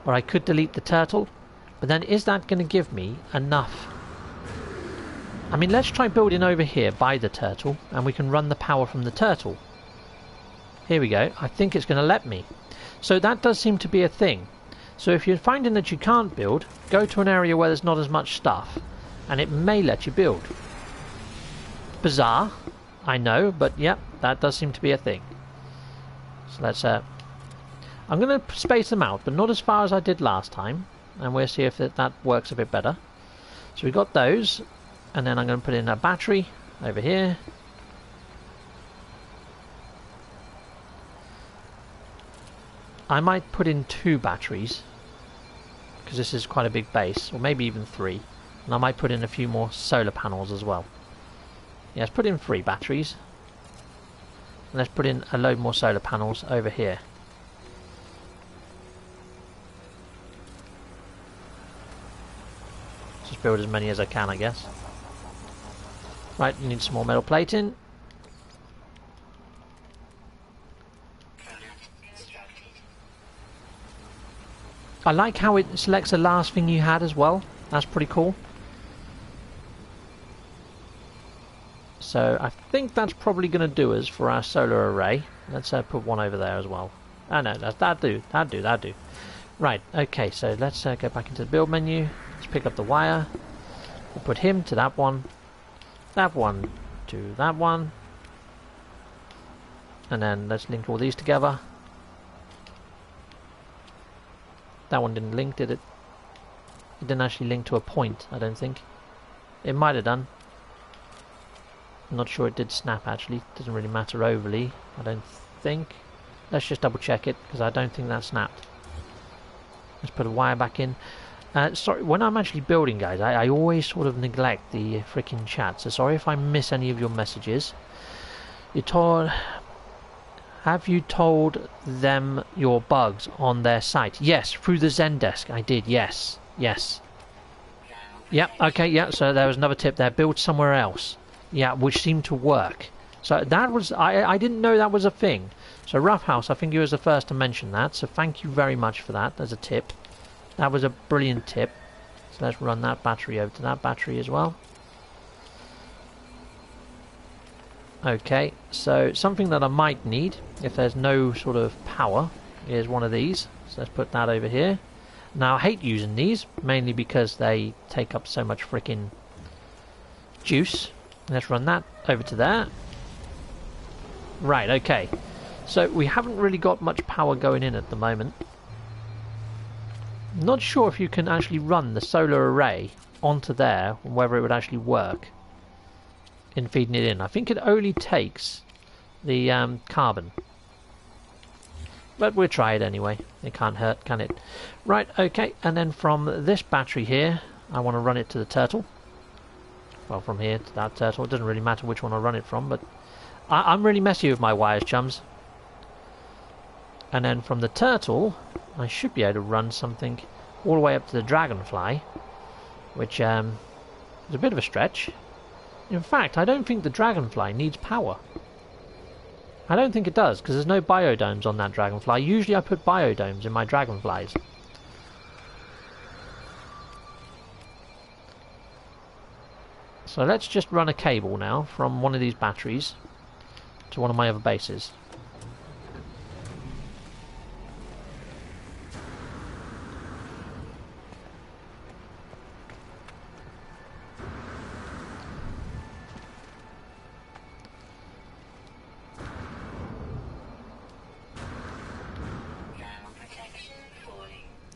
or I could delete the turtle, but then is that going to give me enough? I mean, let's try building over here by the turtle, and we can run the power from the turtle. Here we go. I think it's going to let me. So that does seem to be a thing. So if you're finding that you can't build, go to an area where there's not as much stuff, and it may let you build. Bizarre, I know, but yep, that does seem to be a thing. So let's I'm going to space them out, but not as far as I did last time, and we'll see if that works a bit better. So we've got those, and then I'm going to put in a battery over here. I might put in 2 batteries, because this is quite a big base, or maybe even 3. And I might put in a few more solar panels as well. Yeah, let's put in 3 batteries. And let's put in a load more solar panels over here. Just build as many as I can, I guess. Right, we need some more metal plating. I like how it selects the last thing you had as well. That's pretty cool. So I think that's probably going to do us for our solar array. Let's put one over there as well. Oh no, that'll do. Right, okay, so let's go back into the build menu. Let's pick up the wire. We'll put him to that one to that one. And then let's link all these together. That one didn't link, did it? It didn't actually link to a point, I don't think. It might have done. I'm not sure it did snap actually. Doesn't really matter overly, I don't think. Let's just double check it, because I don't think that snapped. Let's put a wire back in. Sorry, when I'm actually building, guys, I always sort of neglect the freaking chat. So sorry if I miss any of your messages. Have you told them your bugs on their site? Yes, through the Zendesk. I did, yes. Yes. Yep, okay, yeah, so there was another tip there. Build somewhere else. Yeah, which seemed to work. So that was... I didn't know that was a thing. So Roughhouse, I think you was the first to mention that. So thank you very much for that as a tip. That was a brilliant tip. So let's run that battery over to that battery as well. Okay, so something that I might need, if there's no sort of power, is one of these. So let's put that over here. Now I hate using these, mainly because they take up so much freaking juice. Let's run that over to there. Right, okay. So we haven't really got much power going in at the moment. Not sure if you can actually run the solar array onto there, or whether it would actually work in feeding it in. I think it only takes the carbon. But we'll try it anyway. It can't hurt, can it? Right, okay, and then from this battery here, I want to run it to the turtle. Well, from here to that turtle. It doesn't really matter which one I run it from, but I'm really messy with my wires, chums. And then from the turtle, I should be able to run something all the way up to the dragonfly, which is a bit of a stretch. In fact, I don't think the dragonfly needs power. I don't think it does, because there's no biodomes on that dragonfly. Usually I put biodomes in my dragonflies. So let's just run a cable now from one of these batteries to one of my other bases.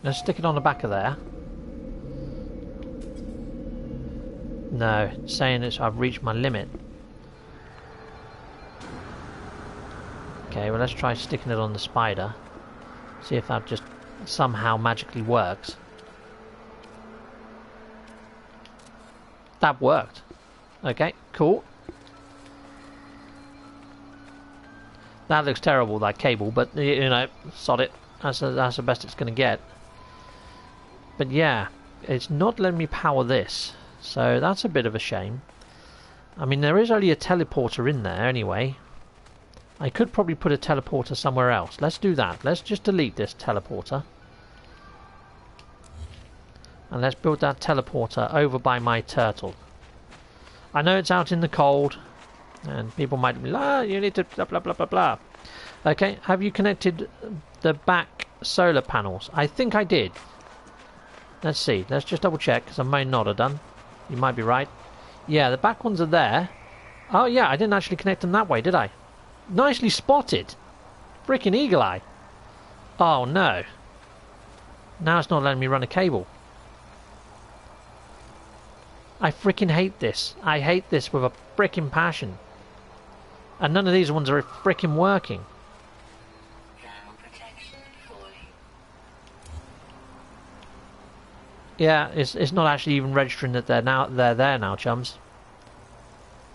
Let's stick it on the back of there. No, it's saying it's I've reached my limit. Okay, well let's try sticking it on the spider. See if that just somehow magically works. that worked. Okay, cool. That looks terrible, that cable, but you know, sod it. That's the best it's going to get. But yeah, it's not letting me power this, so that's a bit of a shame. I mean, there is only a teleporter in there anyway. I could probably put a teleporter somewhere else. Let's do that. Let's just delete this teleporter. And let's build that teleporter over by my turtle. I know it's out in the cold, and people might be like, you need to blah blah blah blah blah. Okay, have you connected the back solar panels? I think I did. Let's see. Let's just double check, because I may not have done. You might be right. Yeah, the back ones are there. Oh yeah, I didn't actually connect them that way, did I? Nicely spotted. Freaking eagle eye. Oh no. Now it's not letting me run a cable. I freaking hate this. I hate this with a freaking passion. And none of these ones are freaking working. Yeah, it's not actually even registering that they're there now, chums.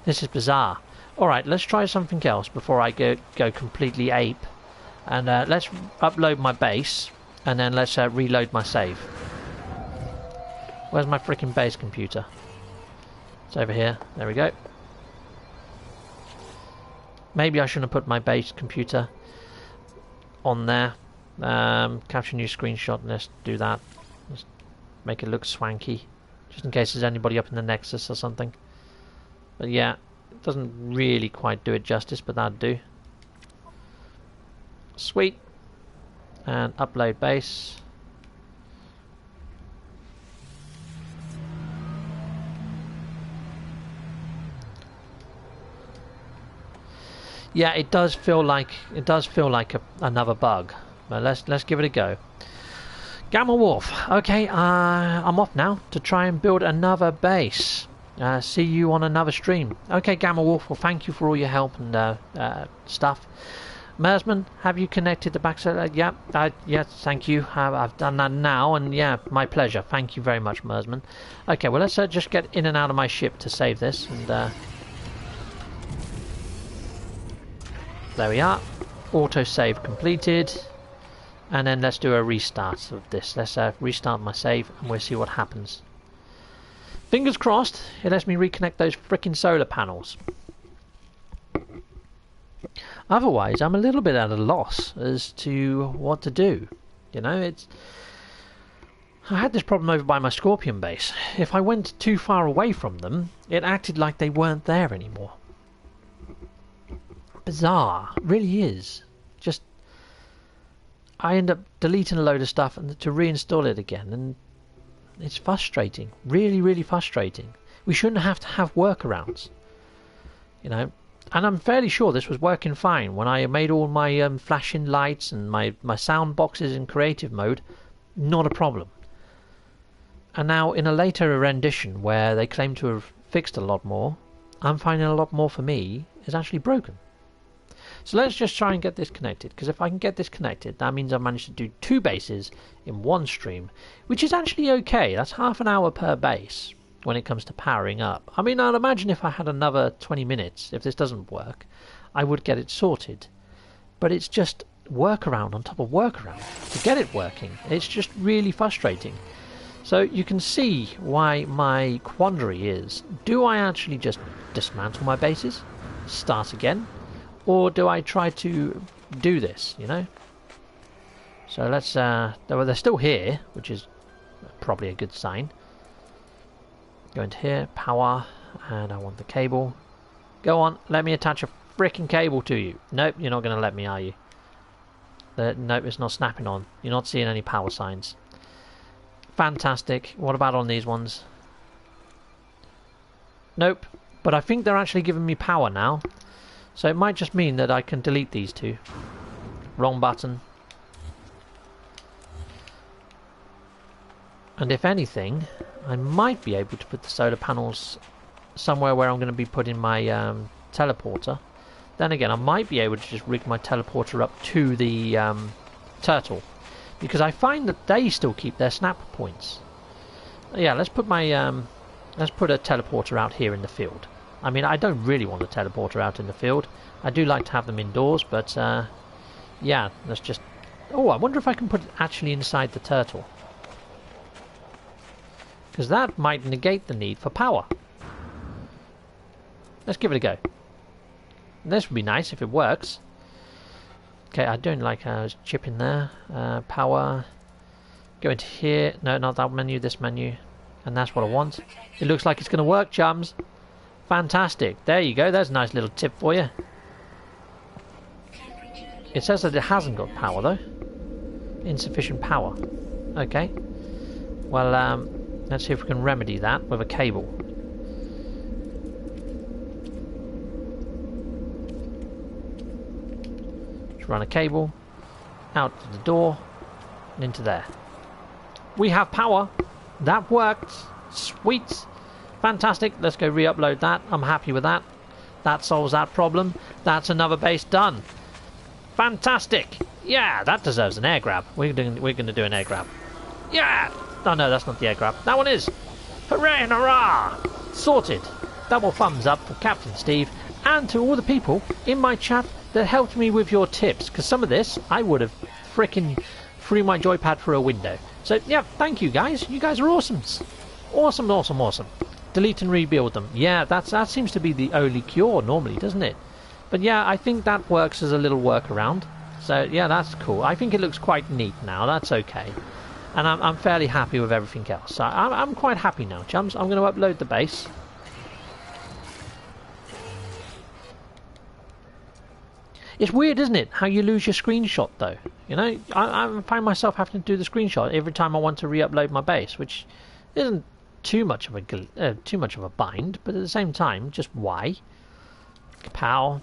This is bizarre. Alright, let's try something else before I go completely ape. And let's upload my base, and then let's reload my save. Where's my freaking base computer? It's over here. There we go. Maybe I shouldn't have put my base computer on there. Capture new screenshot. Let's do that. Let's make it look swanky, just in case there's anybody up in the Nexus or something. But yeah, it doesn't really quite do it justice, but that'd do. Sweet. And upload base. Yeah, it does feel like another bug. But let's give it a go. Gamma Wolf. Okay, I'm off now to try and build another base. See you on another stream. Okay, Gamma Wolf. Well, thank you for all your help and stuff. Mersman, have you connected the backside? Yeah, yeah, thank you. I've done that now, and yeah, my pleasure. Thank you very much, Mersman. Okay, well, let's just get in and out of my ship to save this, and there we are. Auto-save completed. And then let's do a restart of this. Let's restart my save and we'll see what happens. Fingers crossed it lets me reconnect those frickin' solar panels. Otherwise, I'm a little bit at a loss as to what to do. You know, I had this problem over by my Scorpion base. If I went too far away from them, it acted like they weren't there anymore. Bizarre, it really is. Just I end up deleting a load of stuff and to reinstall it again, and it's frustrating. Really, really frustrating. We shouldn't have to have workarounds, you know. And I'm fairly sure this was working fine when I made all my flashing lights and my sound boxes in creative mode. Not a problem. And now in a later rendition where they claim to have fixed a lot more, I'm finding a lot more for me is actually broken. So let's just try and get this connected, because if I can get this connected, that means I've managed to do 2 bases in one stream, which is actually okay. That's half an hour per base when it comes to powering up. I mean, I'd imagine if I had another 20 minutes, if this doesn't work, I would get it sorted. But it's just workaround on top of workaround to get it working. It's just really frustrating. So you can see why my quandary is, do I actually just dismantle my bases, start again? Or do I try to do this, you know? So let's, they're still here, which is probably a good sign. Go into here, power, and I want the cable. Go on, let me attach a freaking cable to you. Nope, you're not going to let me, are you? Nope, it's not snapping on. You're not seeing any power signs. Fantastic. What about on these ones? Nope, but I think they're actually giving me power now. So it might just mean that I can delete these 2. Wrong button. And if anything, I might be able to put the solar panels somewhere where I'm going to be putting my teleporter. Then again, I might be able to just rig my teleporter up to the turtle, because I find that they still keep their snap points. Yeah, let's put my let's put a teleporter out here in the field. I mean, I don't really want a teleporter out in the field. I do like to have them indoors, but yeah, let's just... Oh, I wonder if I can put it actually inside the turtle. Because that might negate the need for power. Let's give it a go. This would be nice if it works. Okay, I don't like how there's chip in there. Power. Go into here. No, not that menu, this menu. And that's what I want. It looks like it's going to work, chums. Fantastic. There you go. There's a nice little tip for you. It says that it hasn't got power, though. Insufficient power. Okay. Well, let's see if we can remedy that with a cable. Just run a cable out to the door and into there. We have power. That worked. Sweet. Fantastic. Let's go re-upload that. I'm happy with that. That solves that problem. That's another base done. Fantastic. Yeah, that deserves an air grab. We're going to do an air grab. Yeah. Oh no, that's not the air grab. That one is. Hooray and hurrah! Sorted. Double thumbs up for Captain Steve and to all the people in my chat that helped me with your tips. Because some of this, I would have frickin' threw my joypad through a window. So yeah, thank you guys. You guys are awesome. Awesome, awesome, awesome. Delete and rebuild them. Yeah, that seems to be the only cure normally, doesn't it? But yeah, I think that works as a little workaround. So yeah, that's cool. I think it looks quite neat now. That's okay. And I'm fairly happy with everything else. So I'm quite happy now, chums. I'm going to upload the base. It's weird, isn't it, how you lose your screenshot, though? You know, I find myself having to do the screenshot every time I want to re-upload my base, which isn't too much of a bind, but at the same time, just why? Pow,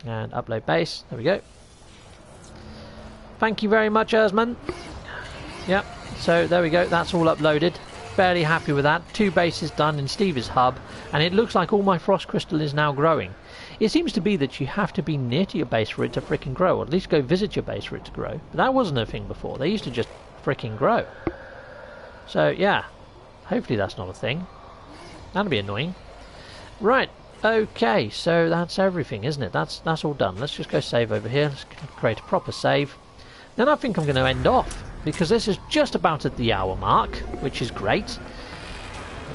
and upload base. There we go. Thank you very much, Erzman. Yep. So there we go. That's all uploaded. Fairly happy with that. 2 bases done in Steve's hub, and it looks like all my frost crystal is now growing. It seems to be that you have to be near to your base for it to frickin' grow, or at least go visit your base for it to grow. But that wasn't a thing before. They used to just frickin' grow. So yeah, hopefully that's not a thing. That'd be annoying. Right. Okay. So that's everything, isn't it? That's all done. Let's just go save over here. Let's create a proper save. Then I think I'm going to end off, because this is just about at the hour mark, which is great.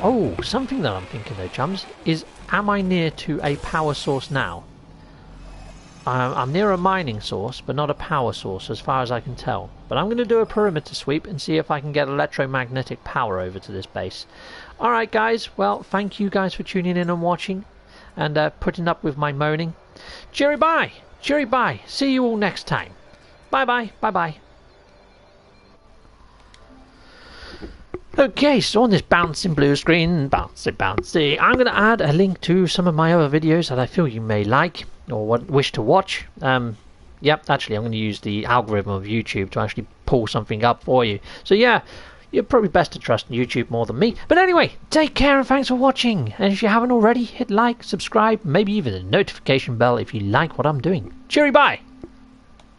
Oh, something that I'm thinking though, chums, is am I near to a power source now? I'm near a mining source, but not a power source as far as I can tell. But I'm going to do a perimeter sweep and see if I can get electromagnetic power over to this base. Alright guys, well, thank you guys for tuning in and watching, and putting up with my moaning. Cheery bye! Cheery bye! See you all next time. Bye bye, bye bye. Okay, so on this bouncing blue screen, bouncy, I'm going to add a link to some of my other videos that I feel you may like or wish to watch. Yep, actually I'm going to use the algorithm of YouTube to actually pull something up for you. So yeah, you're probably best to trust YouTube more than me. But anyway, take care and thanks for watching. And if you haven't already, hit like, subscribe, maybe even a notification bell if you like what I'm doing. Cheery bye!